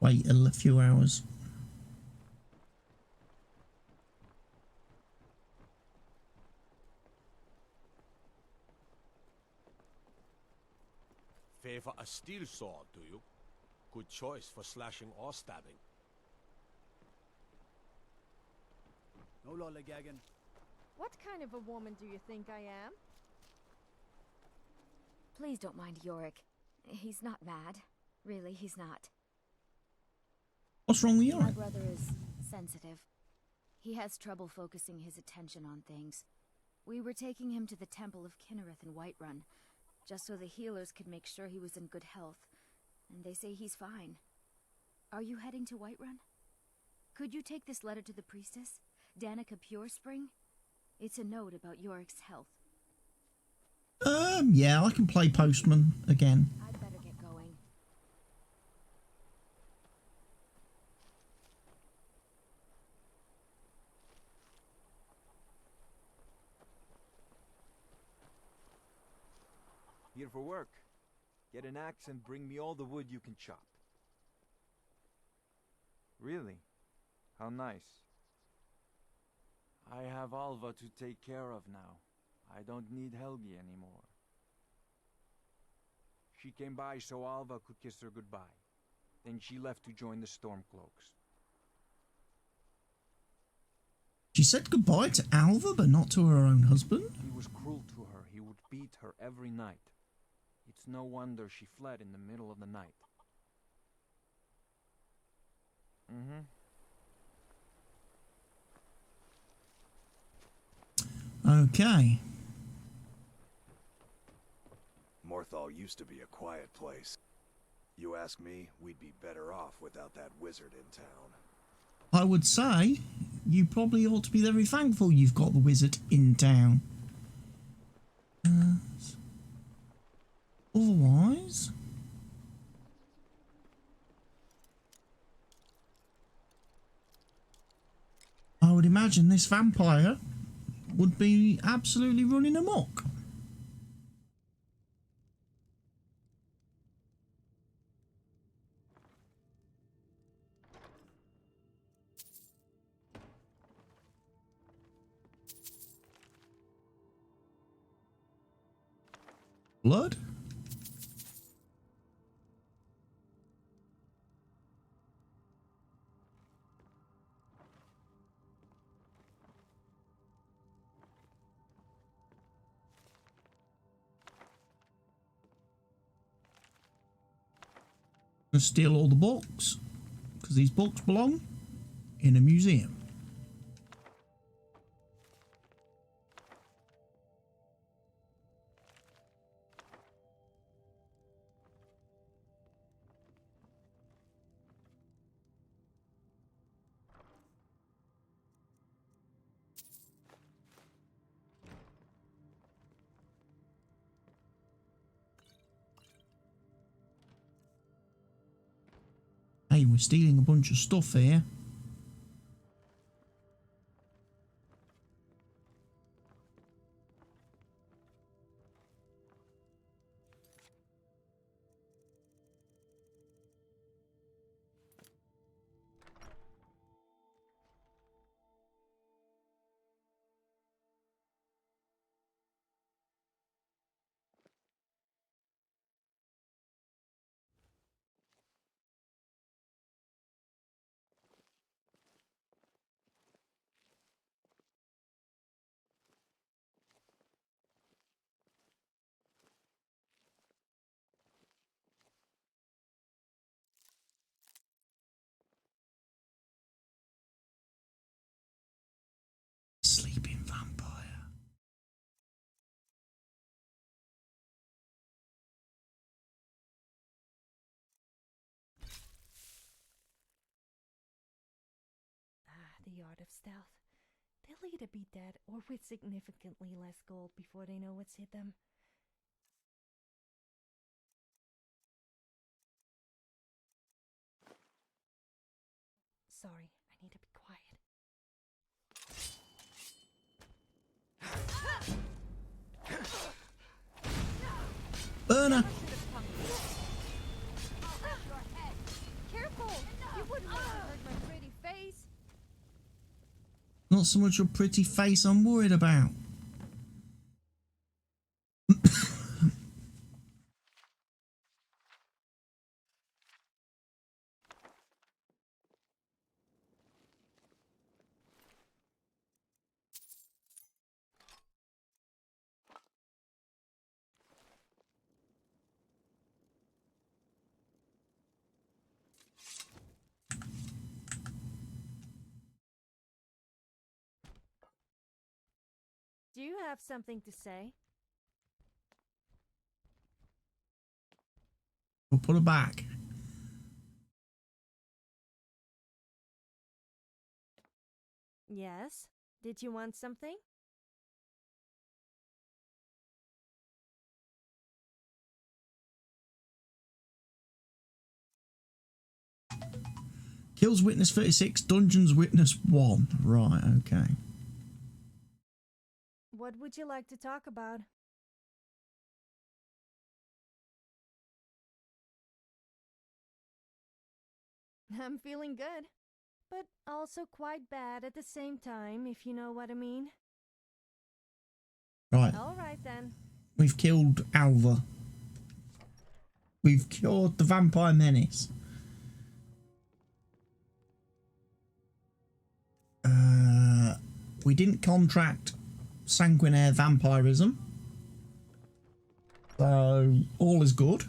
S1: Wait a few hours.
S13: Favor a steel sword, do you? Good choice for slashing or stabbing.
S5: No lollygagging.
S4: What kind of a woman do you think I am?
S8: Please don't mind Yorick. He's not mad. Really, he's not.
S1: What's wrong with you?
S8: My brother is sensitive. He has trouble focusing his attention on things. We were taking him to the Temple of Kinnereth in Whiterun, just so the healers could make sure he was in good health. And they say he's fine. Are you heading to Whiterun? Could you take this letter to the priestess, Danica Purespring? It's a note about Yorick's health.
S1: Yeah, I can play postman again.
S8: I'd better get going.
S14: Here for work. Get an axe and bring me all the wood you can chop. Really? How nice. I have Alva to take care of now. I don't need Helgi anymore. She came by so Alva could kiss her goodbye. Then she left to join the Stormcloaks.
S1: She said goodbye to Alva, but not to her own husband?
S14: He was cruel to her. He would beat her every night. It's no wonder she fled in the middle of the night.
S1: Okay.
S15: Morthal used to be a quiet place. You ask me, we'd be better off without that wizard in town.
S1: I would say you probably ought to be very thankful you've got the wizard in town. Otherwise... I would imagine this vampire would be absolutely running amok. Blood? Gonna steal all the books, because these books belong in a museum. Hey, we're stealing a bunch of stuff here.
S4: the art of stealth. They'll either be dead or with significantly less gold before they know what's hit them. Sorry, I need to be quiet.
S1: Burner!
S4: Careful! You wouldn't want to hurt my pretty face.
S1: Not so much your pretty face I'm worried about.
S4: Do you have something to say?
S1: We'll put her back.
S4: Yes? Did you want something?
S1: Kills witness 36, dungeons witness 1. Right, okay.
S4: What would you like to talk about? I'm feeling good, but also quite bad at the same time, if you know what I mean.
S1: Right.
S4: All right then.
S1: We've killed Alva. We've cured the vampire menace. We didn't contract sanguinaire vampirism. So, all is good.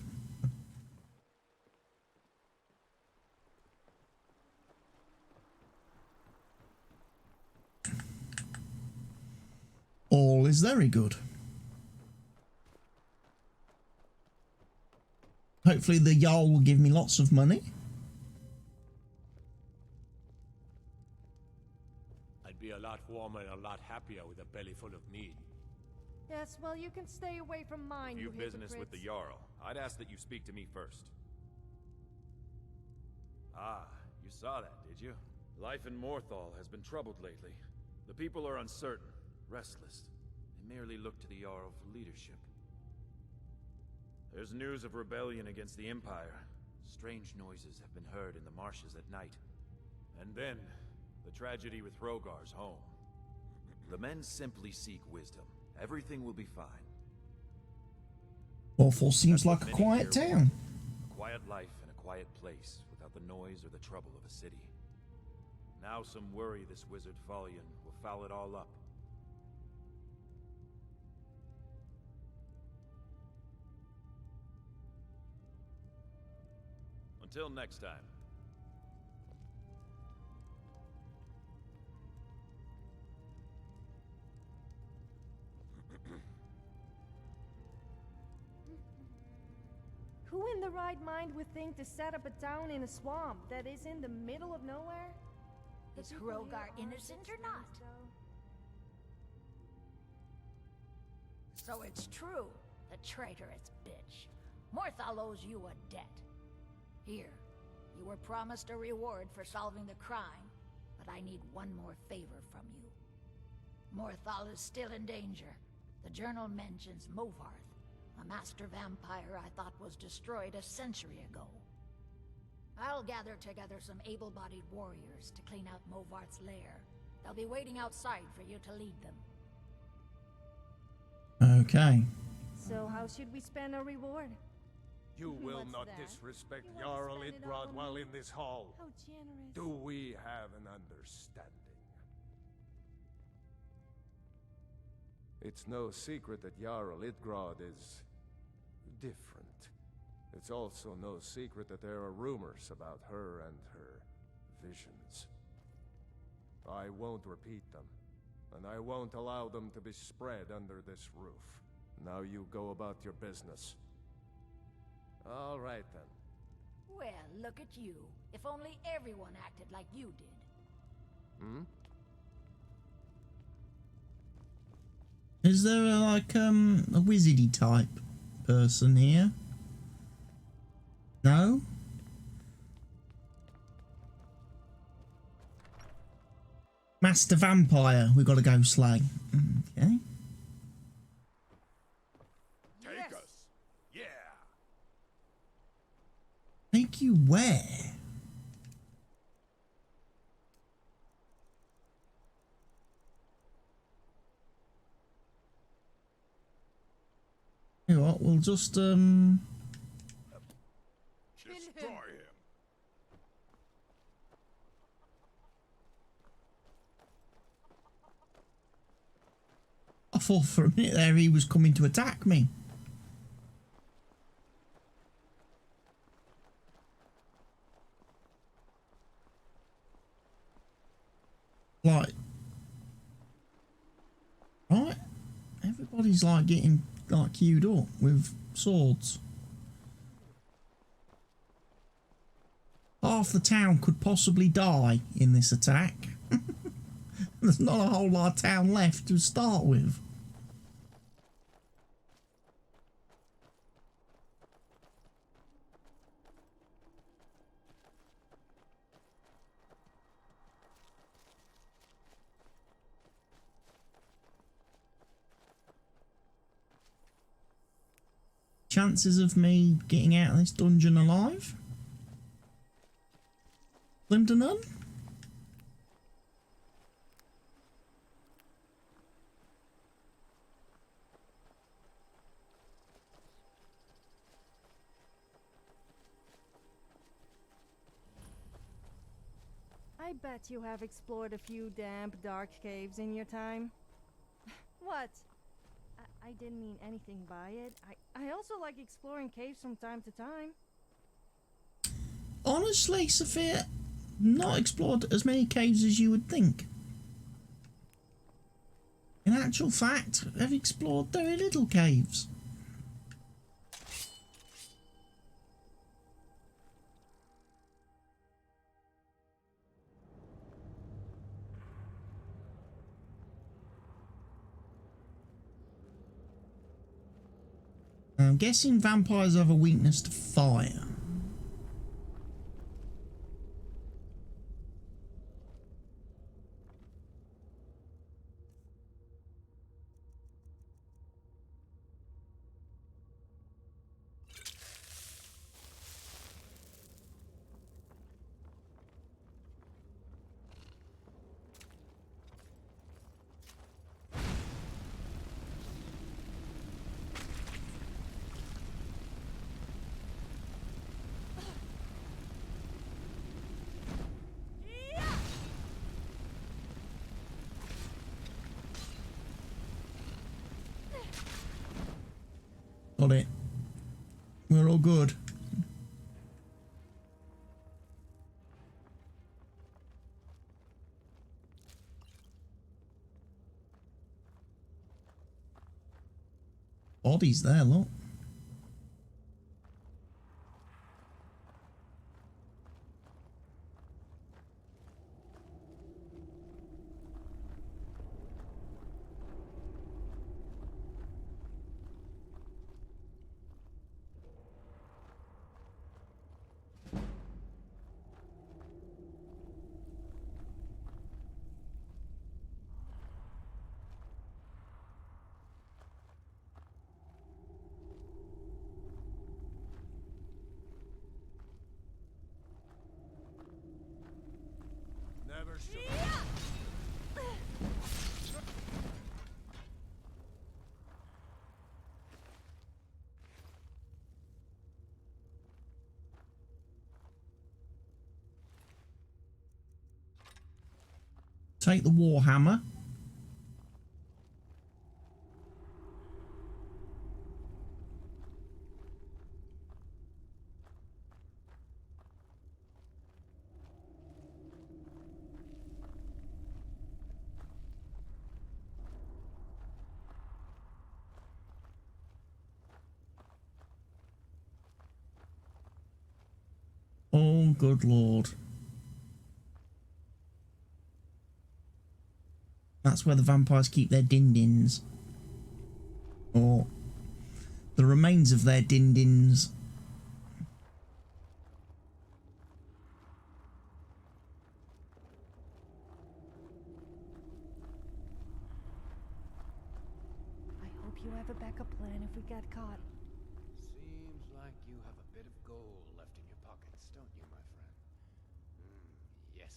S1: All is very good. Hopefully the Jarl will give me lots of money.
S13: I'd be a lot warmer and a lot happier with a belly full of meat.
S4: Yes, well, you can stay away from mine,
S10: If
S4: you
S10: you business with the
S4: hypocrites.
S10: Jarl, I'd ask that you speak to me first. Ah, you saw that, did you? Life in Morthal has been troubled lately. The people are uncertain, restless. They merely look to the Jarl for leadership. There's news of rebellion against the Empire. Strange noises have been heard in the marshes at night. And then, the tragedy with Rogar's home. The men simply seek wisdom. Everything will be fine.
S1: Morthal seems like a quiet town.
S10: A quiet life in a quiet place, without the noise or the trouble of a city. Now some worry this wizard Fallion will foul it all up. Until next time.
S4: Who in the right mind would think to set up a town in a swamp that is in the middle of nowhere? The
S12: Is
S4: people here
S12: Hrogar
S4: are
S12: innocent or
S4: good
S12: not?
S4: though.
S12: So it's true, the traitorous bitch. Morthal owes you a debt. Here, you were promised a reward for solving the crime, but I need one more favor from you. Morthal is still in danger. The journal mentions Movarth, a master vampire I thought was destroyed a century ago. I'll gather together some able-bodied warriors to clean out Movarth's lair. They'll be waiting outside for you to lead them.
S1: Okay.
S4: So how should we spend our reward?
S7: You will
S4: What's
S7: not
S4: that?
S7: disrespect
S4: You want to
S7: Jarl
S4: spend it all
S7: Idgrod
S4: on
S7: while
S4: me?
S7: in this hall.
S4: How generous.
S7: Do we have an understanding? It's no secret that Jarl Idgrod is different. It's also no secret that there are rumors about her and her visions. I won't repeat them, and I won't allow them to be spread under this roof. Now you go about your business. All right then.
S12: Well, look at you. If only everyone acted like you did.
S7: Hmm?
S1: Is there a wizardy type person here? No? Master Vampire, we gotta go slay. Okay.
S10: Take us. Yeah.
S1: Take you where? You know what, we'll just
S10: Destroy him.
S1: I thought for a minute there he was coming to attack me. Like, right? Everybody's like getting like queued up with swords. Half the town could possibly die in this attack. There's not a whole lot of town left to start with. Chances of me getting out of this dungeon alive? Slim to none?
S4: I bet you have explored a few damp, dark caves in your time. What? I didn't mean anything by it. I also like exploring caves from time to time.
S1: Honestly, Sophia, not explored as many caves as you would think. In actual fact, I've explored very little caves. I'm guessing vampires have a weakness to fire. Got it. We're all good. Bodies there, look.
S10: Never should.
S1: Take the warhammer. Oh, good lord. That's where the vampires keep their din-dins. Or the remains of their din-dins.
S4: I hope you have a backup plan if we get caught.
S16: Seems like you have a bit of gold left in your pockets, don't you, my friend? Yes.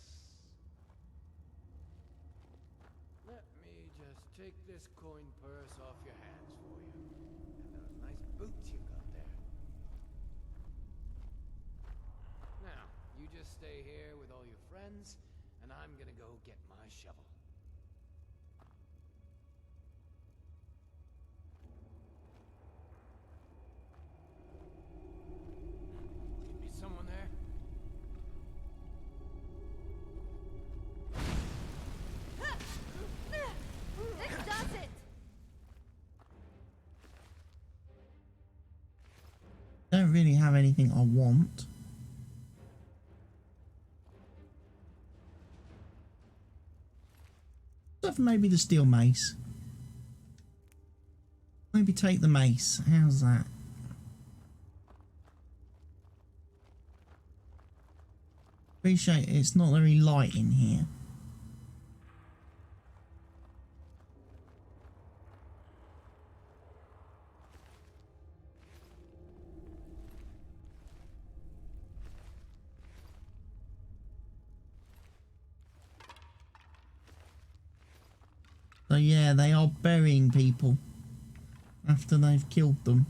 S16: Let me just take this coin purse off your hands for you. And those nice boots you got there. Now, you just stay here with all your friends, and I'm gonna go get my shovel. Be someone there?
S4: This does it!
S1: Don't really have anything I want. Except for maybe the steel mace. Maybe take the mace. How's that? Appreciate it's not very light in here. So yeah, they are burying people after they've killed them.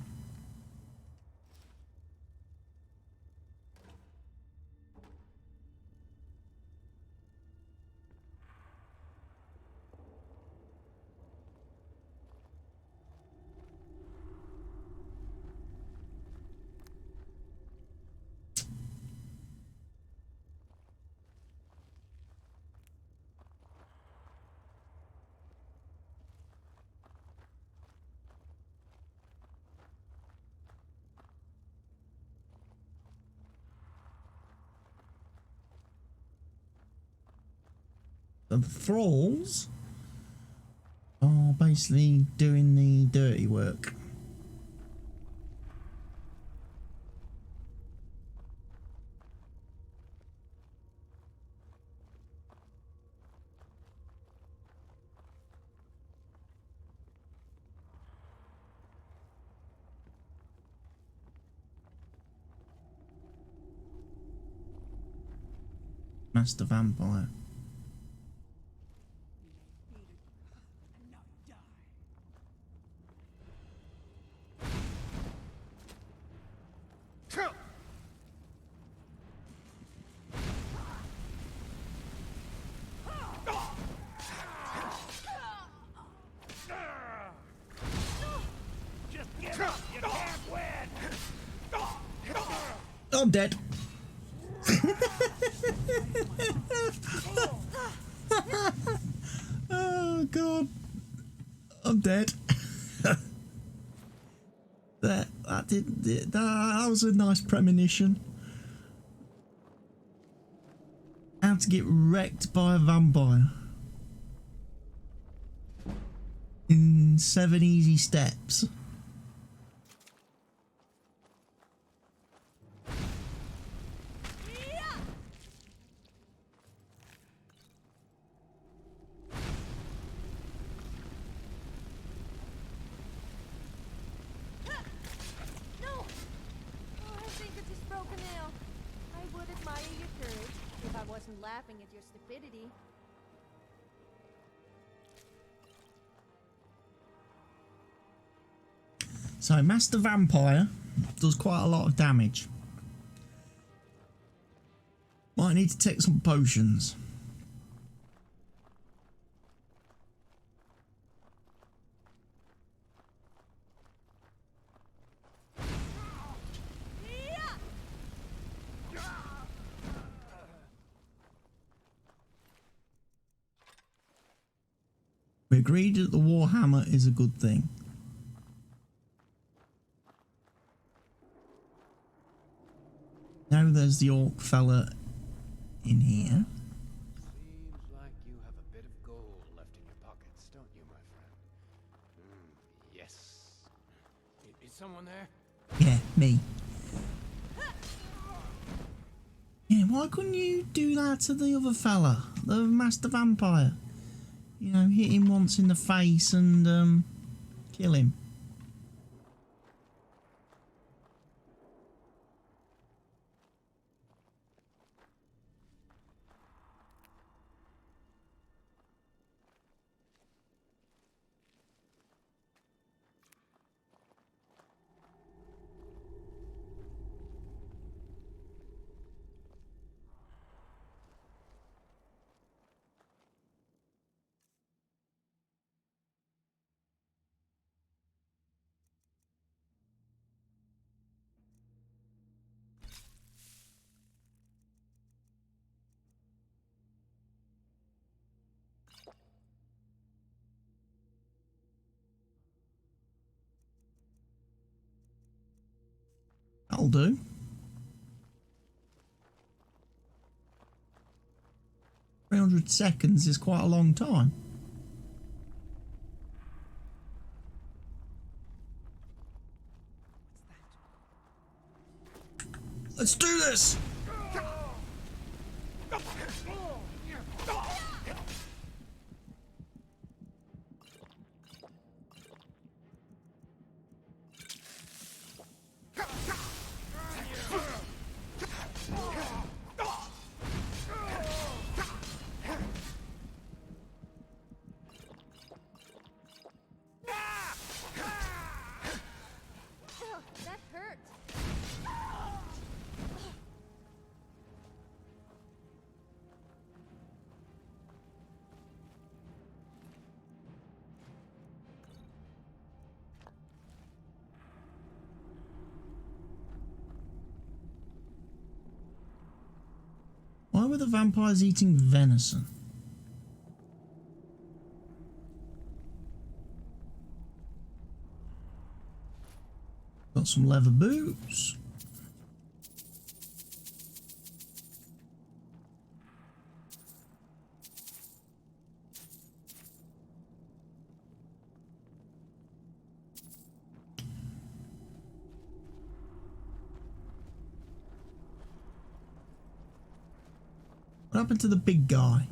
S1: The thralls are basically doing the dirty work. Master Vampire. I'm dead. Oh god, I'm dead. that was a nice premonition. How to get wrecked by a vampire in 7 easy steps.
S4: Laughing at your stupidity.
S1: So Master Vampire does quite a lot of damage. Might need to take some potions. We agreed that the Warhammer is a good thing. Now there's the orc fella in here.
S16: Seems like you have a bit of gold left in your don't you, my friend? Yes. Is someone there?
S1: Yeah, me. Yeah, why couldn't you do that to the other fella, the master vampire? You know, hit him once in the face and kill him. That'll do. $300 is quite a long time. Let's do this!
S4: That hurt.
S1: Why were the vampires eating venison? Got some leather boots. What happened to the big guy?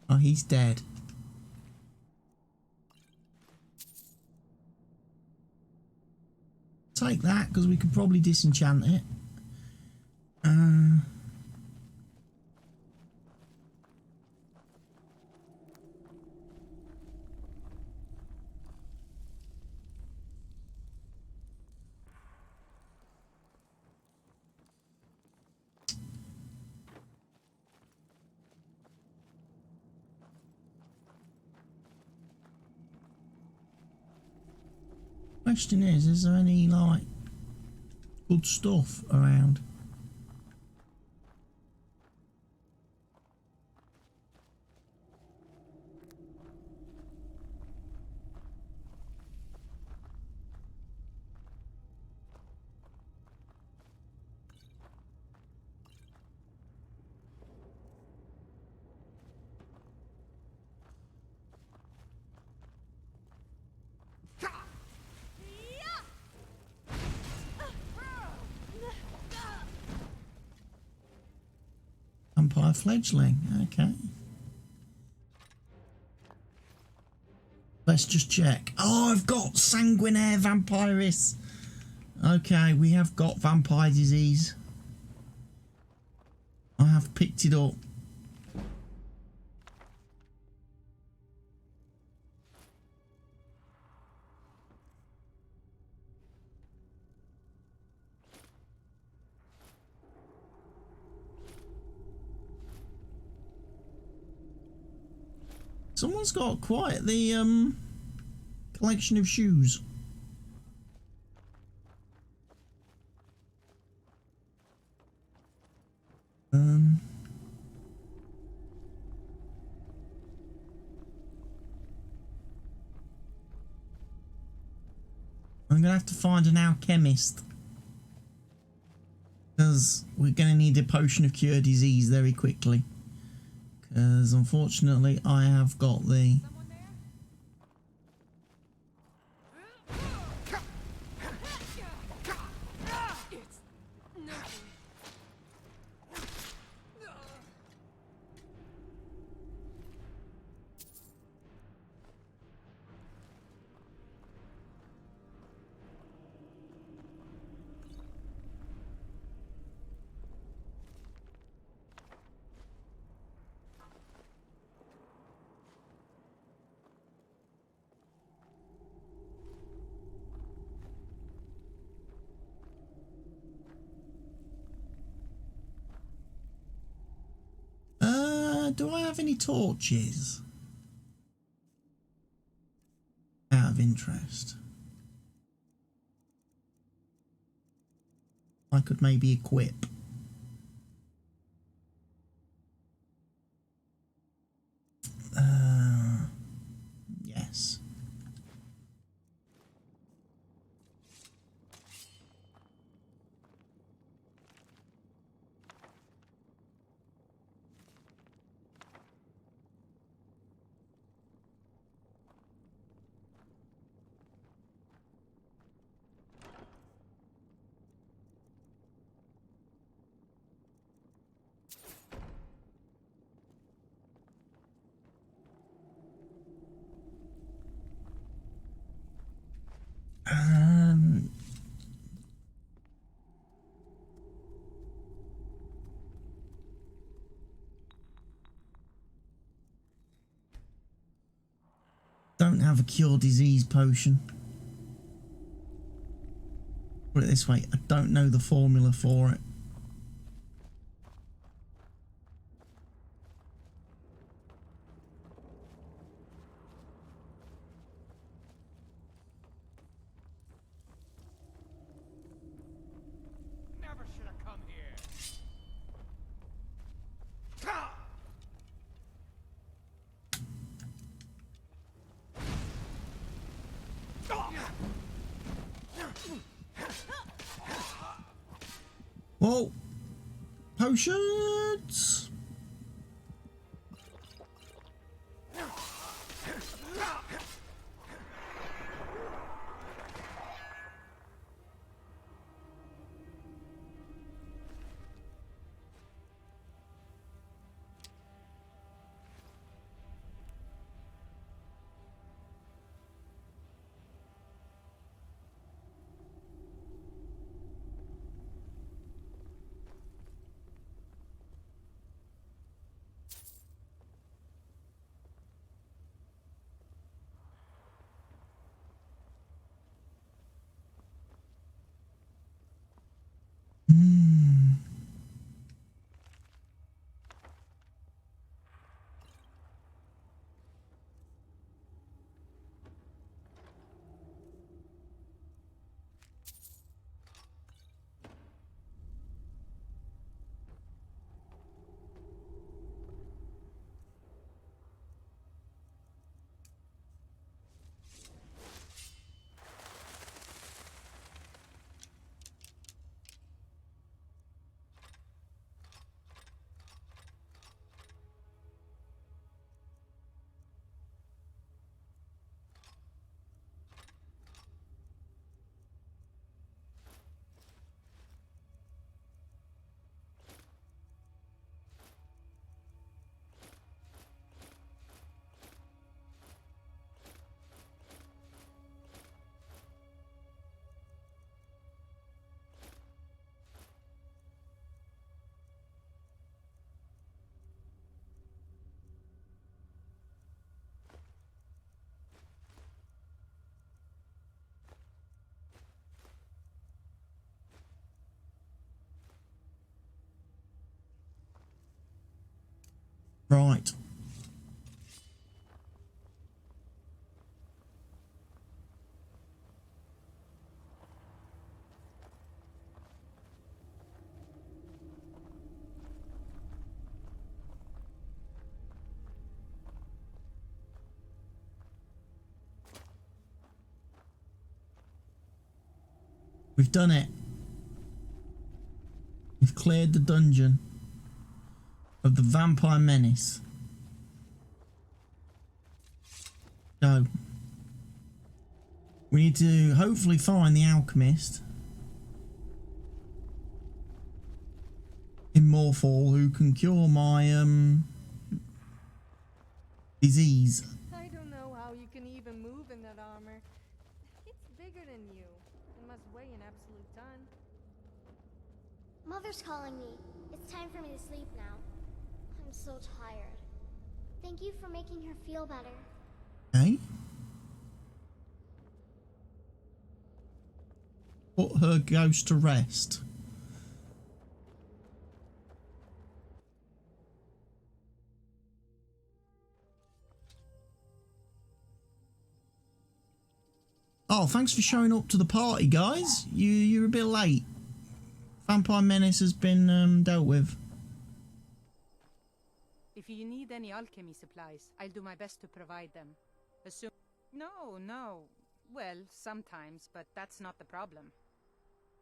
S1: Oh, he's dead. Take that, because we could probably disenchant it. Question is there any, like, good stuff around? Vampire fledgling, okay. Let's just check. Oh, I've got sanguinaire vampiris. Okay, we have got vampire disease. I have picked it up. Someone's got quite the collection of shoes. I'm gonna have to find an alchemist. because we're going to need a potion of cure disease very quickly. Because unfortunately, I have got the... do I have any torches? Out of interest. I could maybe equip. Yes. Don't have a cure disease potion. Put it this way, I don't know the formula for it.
S16: Never should have come here.
S1: Whoa! Potions! Right. We've done it. We We've cleared the dungeon of the vampire menace. So we need to hopefully find the alchemist in Morphall who can cure my disease.
S4: I don't know how you can even move in that armor. It's bigger than you. It must weigh an absolute ton.
S3: Mother's calling me. It's time for me to sleep now. I'm so tired. Thank you for making her feel better.
S1: Okay. Put her ghost to rest. Oh, thanks for showing up to the party, guys. You're a bit late. Vampire menace has been dealt with.
S17: If you need any alchemy supplies, I'll do my best to provide them. Assume... No. Well, sometimes, but that's not the problem.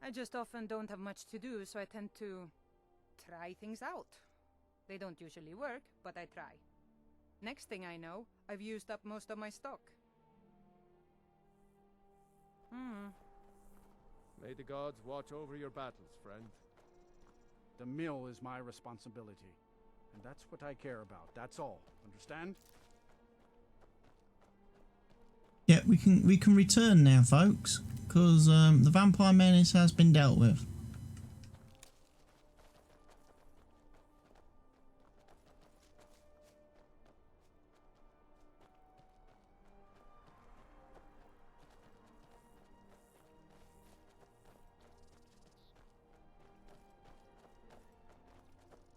S17: I just often don't have much to do, so I tend to try things out. They don't usually work, but I try. Next thing I know, I've used up most of my stock.
S7: May the gods watch over your battles, friend.
S5: The mill is my responsibility. And that's what I care about. That's all. Understand?
S1: Yeah, we can return now, folks, because the vampire menace has been dealt with.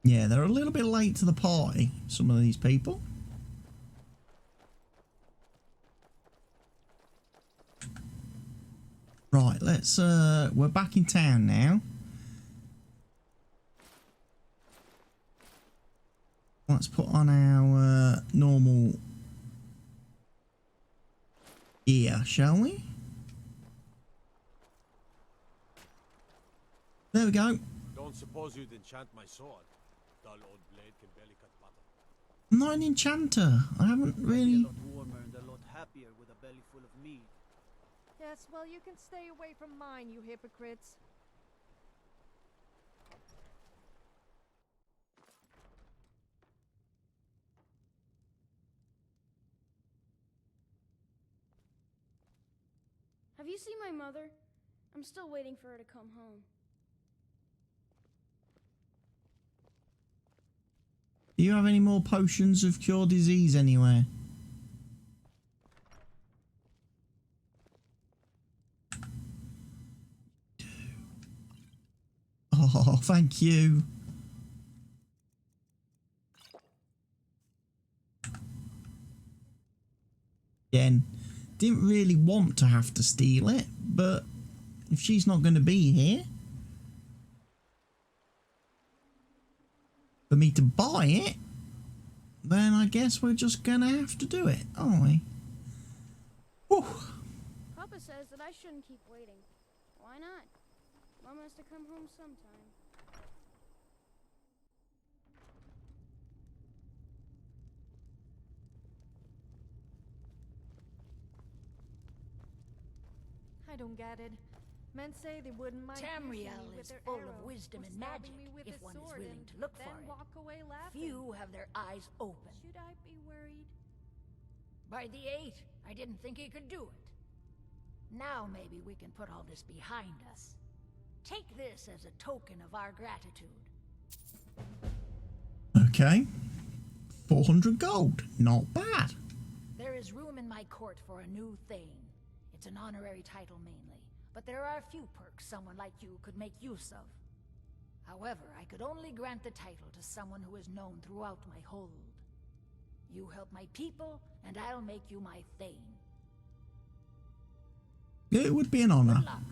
S1: Yeah, they're a little bit late to the party, some of these people. Right, let's we're back in town now. Let's put on our normal gear, shall we? There we go.
S13: Don't suppose you'd enchant my sword. Dull old blade can barely cut butter.
S1: I'm not an enchanter. I haven't really...
S9: A lot warmer and a lot happier with a belly full of mead.
S4: Yes, well, you can stay away from mine, you hypocrites.
S18: Have you seen my mother? I'm still waiting for her to come home.
S1: Do you have any more potions of cure disease anywhere? Oh, thank you. Again, didn't really want to have to steal it, but if she's not going to be here for me to buy it, then I guess we're just going to have to do it, aren't we? Whew.
S18: Papa says that I shouldn't keep waiting. Why not? Mom has to come home sometime.
S4: I don't get it. Men say they wouldn't mind piercing me
S12: Tamriel
S4: with
S12: is
S4: their
S12: full
S4: arrow,
S12: of wisdom
S4: or
S12: and
S4: stabbing
S12: magic,
S4: me with
S12: if
S4: a
S12: one is
S4: sword
S12: willing
S4: and
S12: to look
S4: then
S12: for it.
S4: walk away laughing.
S12: Few have their eyes open.
S4: Should I be worried?
S12: By the 8, I didn't think he could do it. Now maybe we can put all this behind us. Take this as a token of our gratitude.
S1: Okay. 400 gold. Not bad.
S12: There is room in my court for a new Thane. It's an honorary title mainly, but there are a few perks someone like you could make use of. However, I could only grant the title to someone who is known throughout my hold. You help my people, and I'll make you my Thane.
S1: It would be an honor.
S12: Good luck.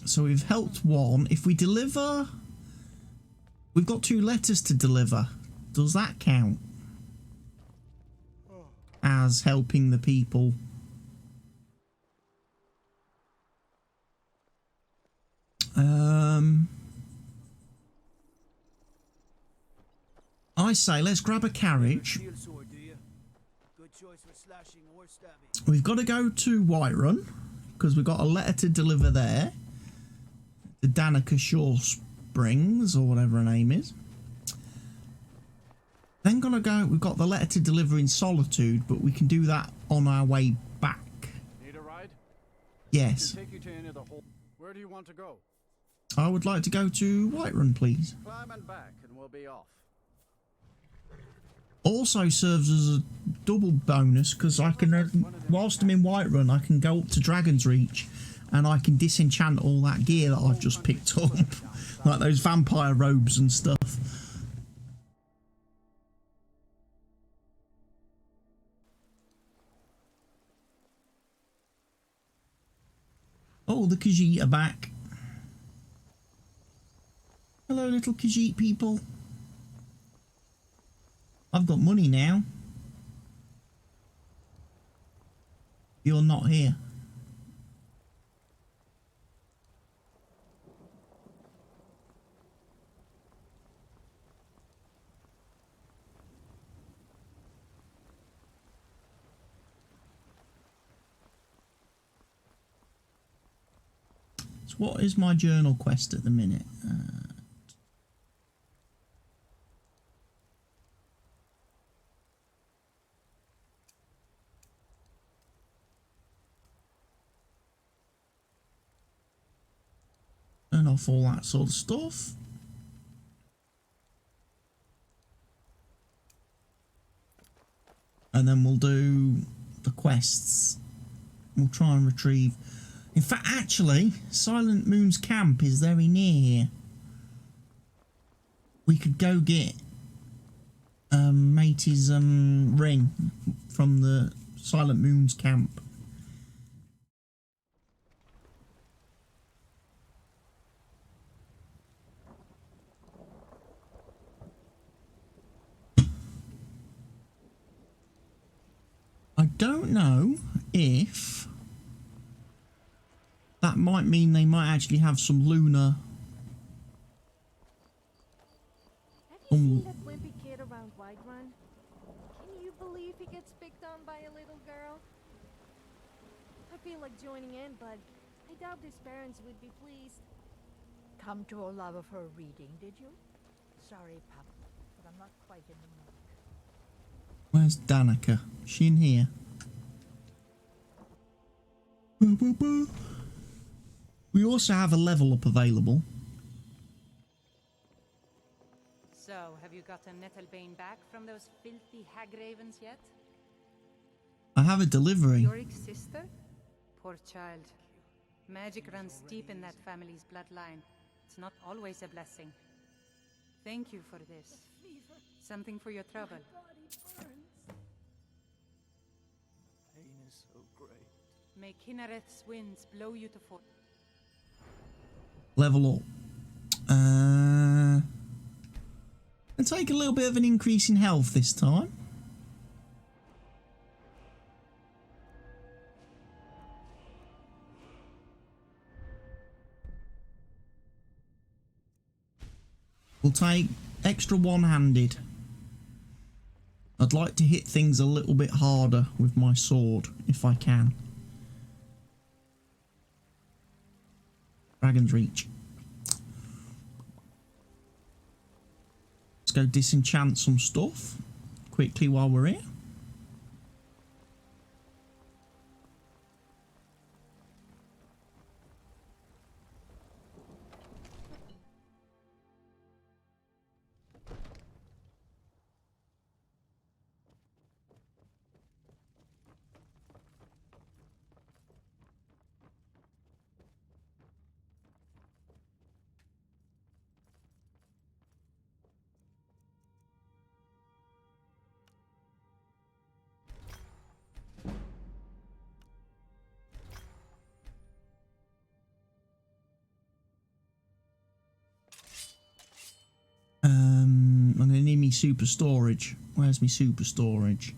S1: So we've helped one. If we deliver... We've got 2 letters to deliver. Does that count as helping the people? I say let's grab a carriage. We've got to go to Whiterun because we've got a letter to deliver there. The Danica Shore Springs or whatever her name is. Then gonna go. We've got the letter to deliver in Solitude, but we can do that on our way back.
S5: Need a ride?
S1: Yes.
S5: Take you to any of the whole... Where do you want to go?
S1: I would like to go to Whiterun, please.
S5: Climb and back, and we'll be off.
S1: Also serves as a double bonus because I can, whilst I'm in Whiterun, I can go up to Dragon's Reach and I can disenchant all that gear that I've just picked up, like those vampire robes and stuff. Oh, the Khajiit are back. Hello, little Khajiit people. I've got money now. You're not here. So what is my journal quest at the minute? Turn off all that sort of stuff. And then we'll do the quests. We'll try and retrieve... In fact, actually, Silent Moon's camp is very near here. We could go get Matey's ring from the Silent Moon's camp. I don't know if that might mean they might actually have some lunar.
S4: Have you seen that wimpy kid around Whiterun? Can you believe he gets picked on by a little girl? I feel like joining in, but I doubt his parents would be pleased.
S12: Come to a love of her reading, did you? Sorry, Papa, but I'm not quite in the mood.
S1: Where's Danica? Is she in here? We also have a level up available.
S17: So, have you gotten Nettlebane back from those filthy hag-ravens yet?
S1: I have a delivery.
S17: Yorick's sister? Poor child. Magic runs deep in that family's bloodline. It's not always a blessing. Thank you for this. Something for your trouble.
S7: Pain is so great.
S17: May Kinnereth's winds blow you to fall.
S1: Level up. And take a little bit of an increase in health this time. We'll take extra one-handed. I'd like to hit things a little bit harder with my sword, if I can. Dragon's Reach. Let's go disenchant some stuff quickly while we're here. I'm going to need me super storage. Where's my super storage?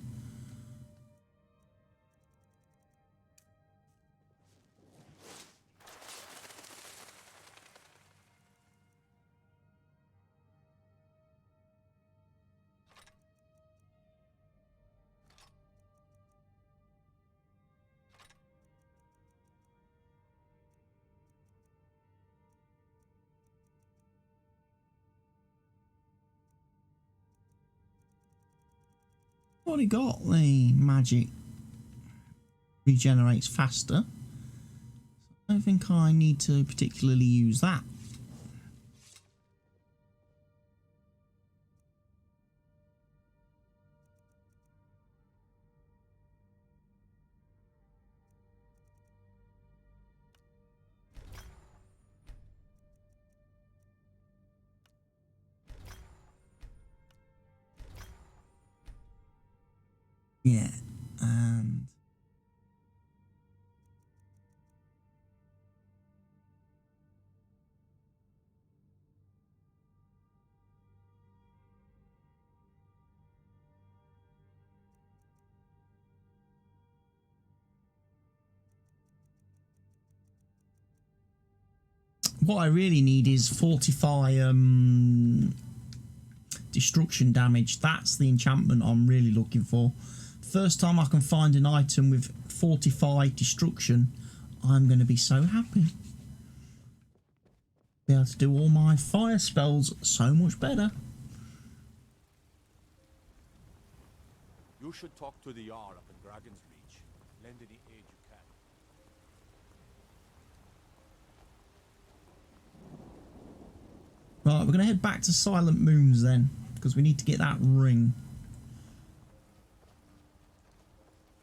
S1: Already got the magic regenerates faster. I don't think I need to particularly use that. Yeah, and what I really need is fortify destruction damage. That's the enchantment I'm really looking for. First time I can find an item with fortify destruction, I'm going to be so happy. Be able to do all my fire spells so much better.
S13: You should talk to the Jarl up in Dragon's Reach. Lend any aid you can.
S1: Right, we're going to head back to Silent Moons then, because we need to get that ring.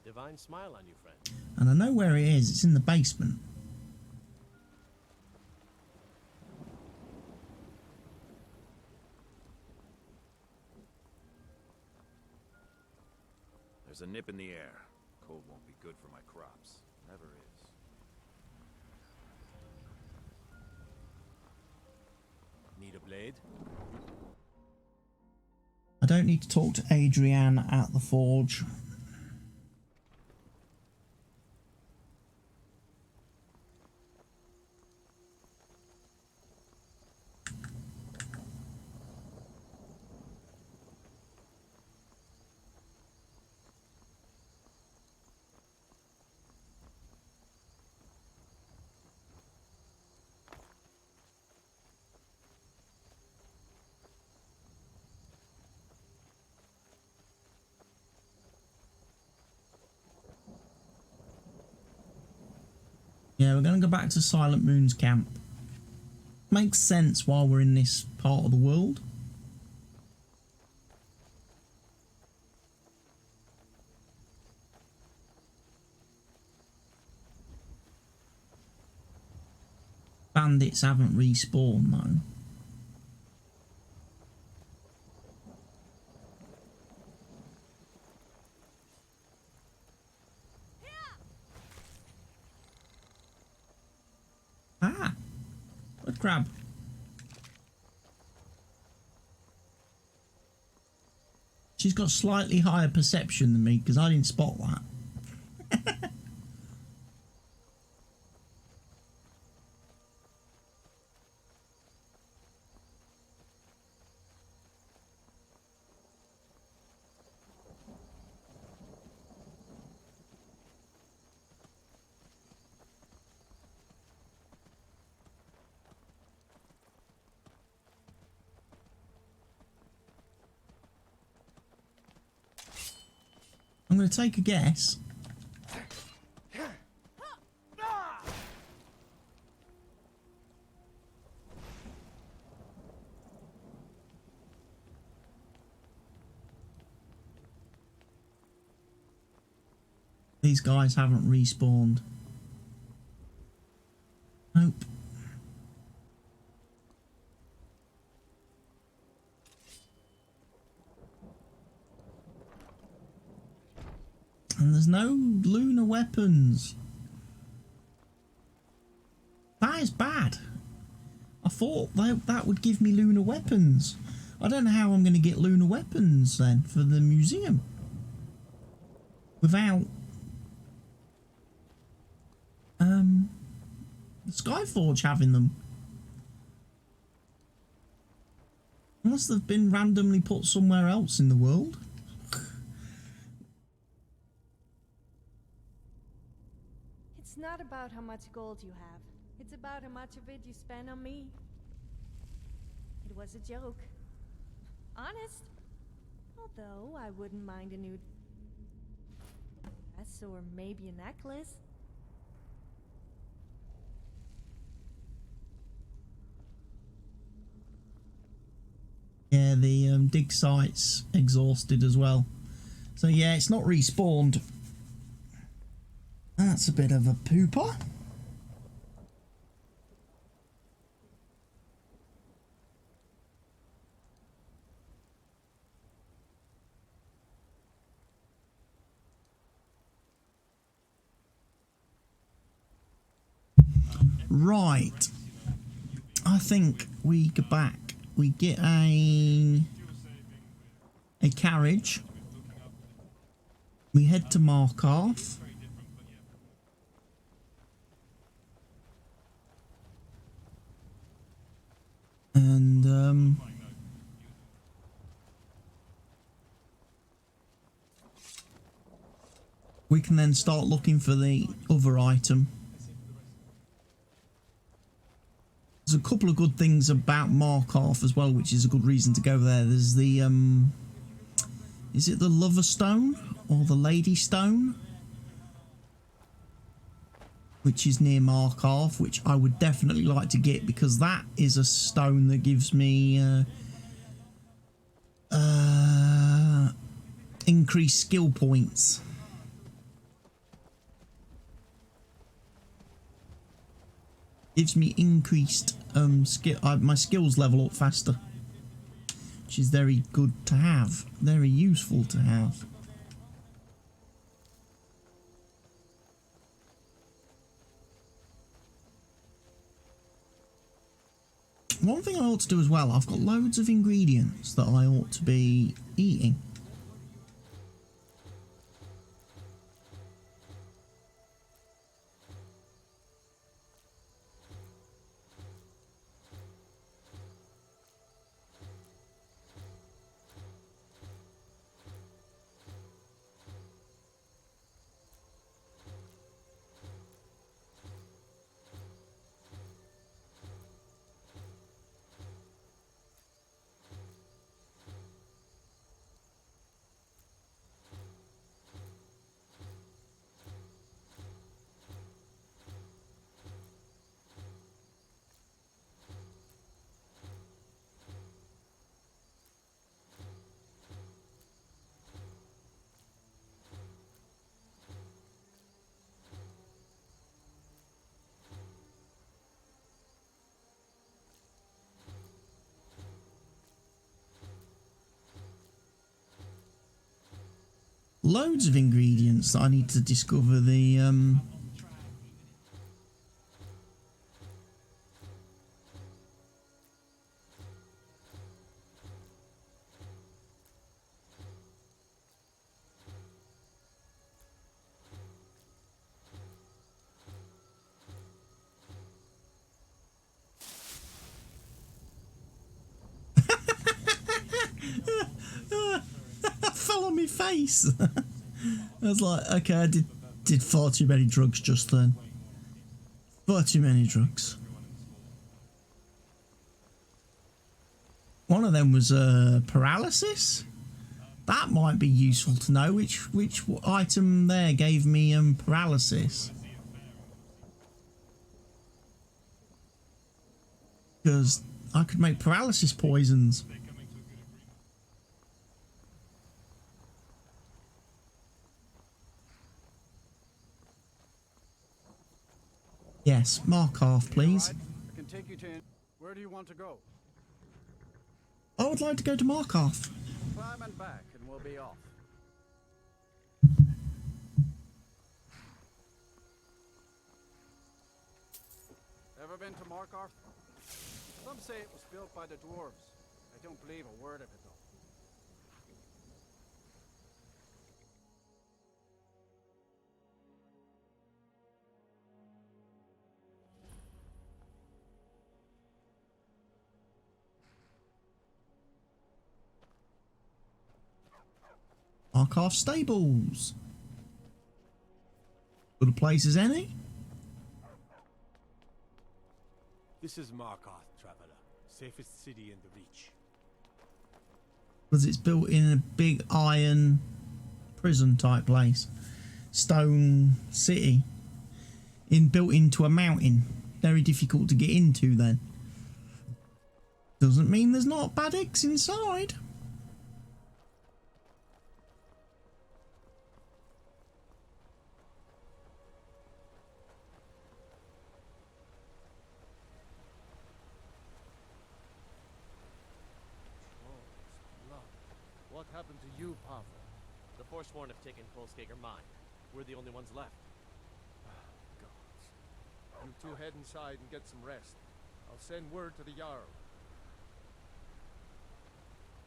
S9: Divine smile on you, friend.
S1: And I know where it is. It's in the basement.
S10: There's a nip in the air. Cold won't be good for my crops. Never is.
S13: Need a blade?
S1: I don't need to talk to Adrienne at the forge. Yeah, we're going to go back to Silent Moon's camp. Makes sense while we're in this part of the world. Bandits haven't respawned though. Ah, a crab. She's got slightly higher perception than me because I didn't spot that. I'm going to take a guess. These guys haven't respawned. Nope. And there's no lunar weapons. That is bad. I thought that would give me lunar weapons. I don't know how I'm going to get lunar weapons then for the museum. Without Skyforge having them. Unless they've been randomly put somewhere else in the world.
S4: It's not about how much gold you have. It's about how much of it you spend on me. It was a joke. Honest. Although I wouldn't mind a new dress or maybe a necklace.
S1: Yeah, the dig site's exhausted as well. So yeah, it's not respawned. That's a bit of a pooper. Right. I think we go back. We get a carriage. We head to Markarth. And we can then start looking for the other item. There's a couple of good things about Markarth as well, which is a good reason to go there. There's the is it the Lover Stone or the Lady Stone, which is near Markarth, which I would definitely like to get, because that is a stone that gives me increased skill points. Gives me increased skill. My skills level up faster, which is very good to have, very useful to have. One thing I ought to do as well, I've got loads of ingredients that I ought to be eating. Loads of ingredients that I need to discover the fell on my face. I was like, okay, I did far too many drugs just then. Far too many drugs. One of them was paralysis. That might be useful to know. Which item there gave me paralysis? Because I could make paralysis poisons. Yes, Markarth, please.
S5: I can take you to... Where do you want to go?
S1: I would like to go to Markarth.
S5: Climb and back, and we'll be off. Ever been to Markarth? Some say it was built by the dwarves. I don't believe a word of it, though.
S1: Markarth Stables. Good a place as any.
S13: This is Markarth, traveler. Safest city in the Reach.
S1: Because it's built in a big iron prison type place. Stone city. Built into a mountain. Very difficult to get into then. Doesn't mean there's not bad eggs inside.
S7: What happened to you, Pavel?
S9: The Forsworn have taken Kolskager mine. We're the only ones left.
S7: Gods. You two head inside and get some rest. I'll send word to the Jarl.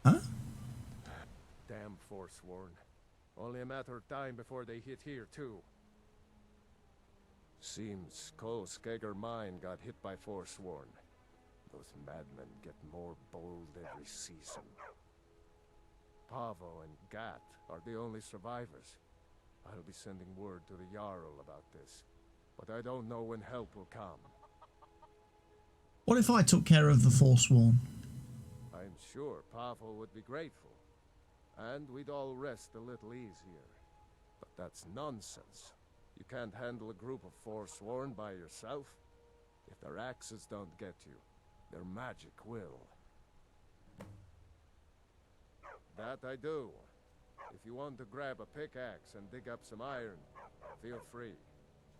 S1: Huh?
S7: Damn Forsworn. Only a matter of time before they hit here, too. Seems Kolskager mine got hit by Forsworn. Those madmen get more bold every season. Pavo and Gat are the only survivors. I'll be sending word to the Jarl about this, but I don't know when help will come.
S1: What if I took care of the Forsworn?
S7: I'm sure Pavo would be grateful, and we'd all rest a little easier. But that's nonsense. You can't handle a group of Forsworn by yourself. If their axes don't get you, their magic will. That I do. If you want to grab a pickaxe and dig up some iron, feel free.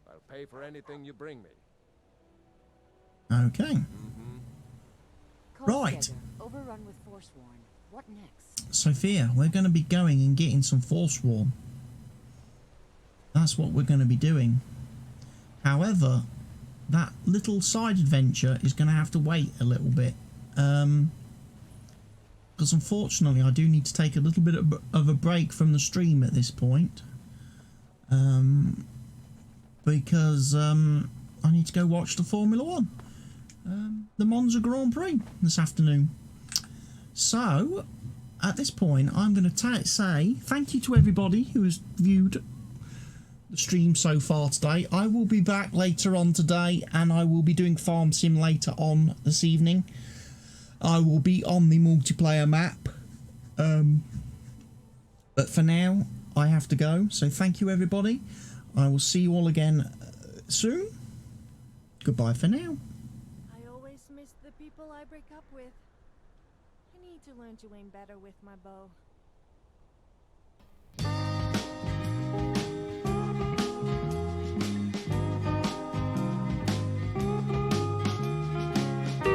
S7: I'll pay for anything you bring me.
S1: Okay. Right.
S11: Overrun with Forsworn. What next?
S1: Sophia, we're going to be going and getting some Forsworn. That's what we're going to be doing. However, that little side adventure is going to have to wait a little bit. Because unfortunately I do need to take a little bit of a break from the stream at this point. Because I need to go watch the Formula 1. The Monza Grand Prix this afternoon. So, at this point, I'm going to say thank you to everybody who has viewed the stream so far today. I will be back later on today, and I will be doing Farm Sim later on this evening. I will be on the multiplayer map. But for now, I have to go. So thank you, everybody. I will see you all again soon. Goodbye for now.
S4: I always miss the people I break up with. I need to learn to aim better with my bow.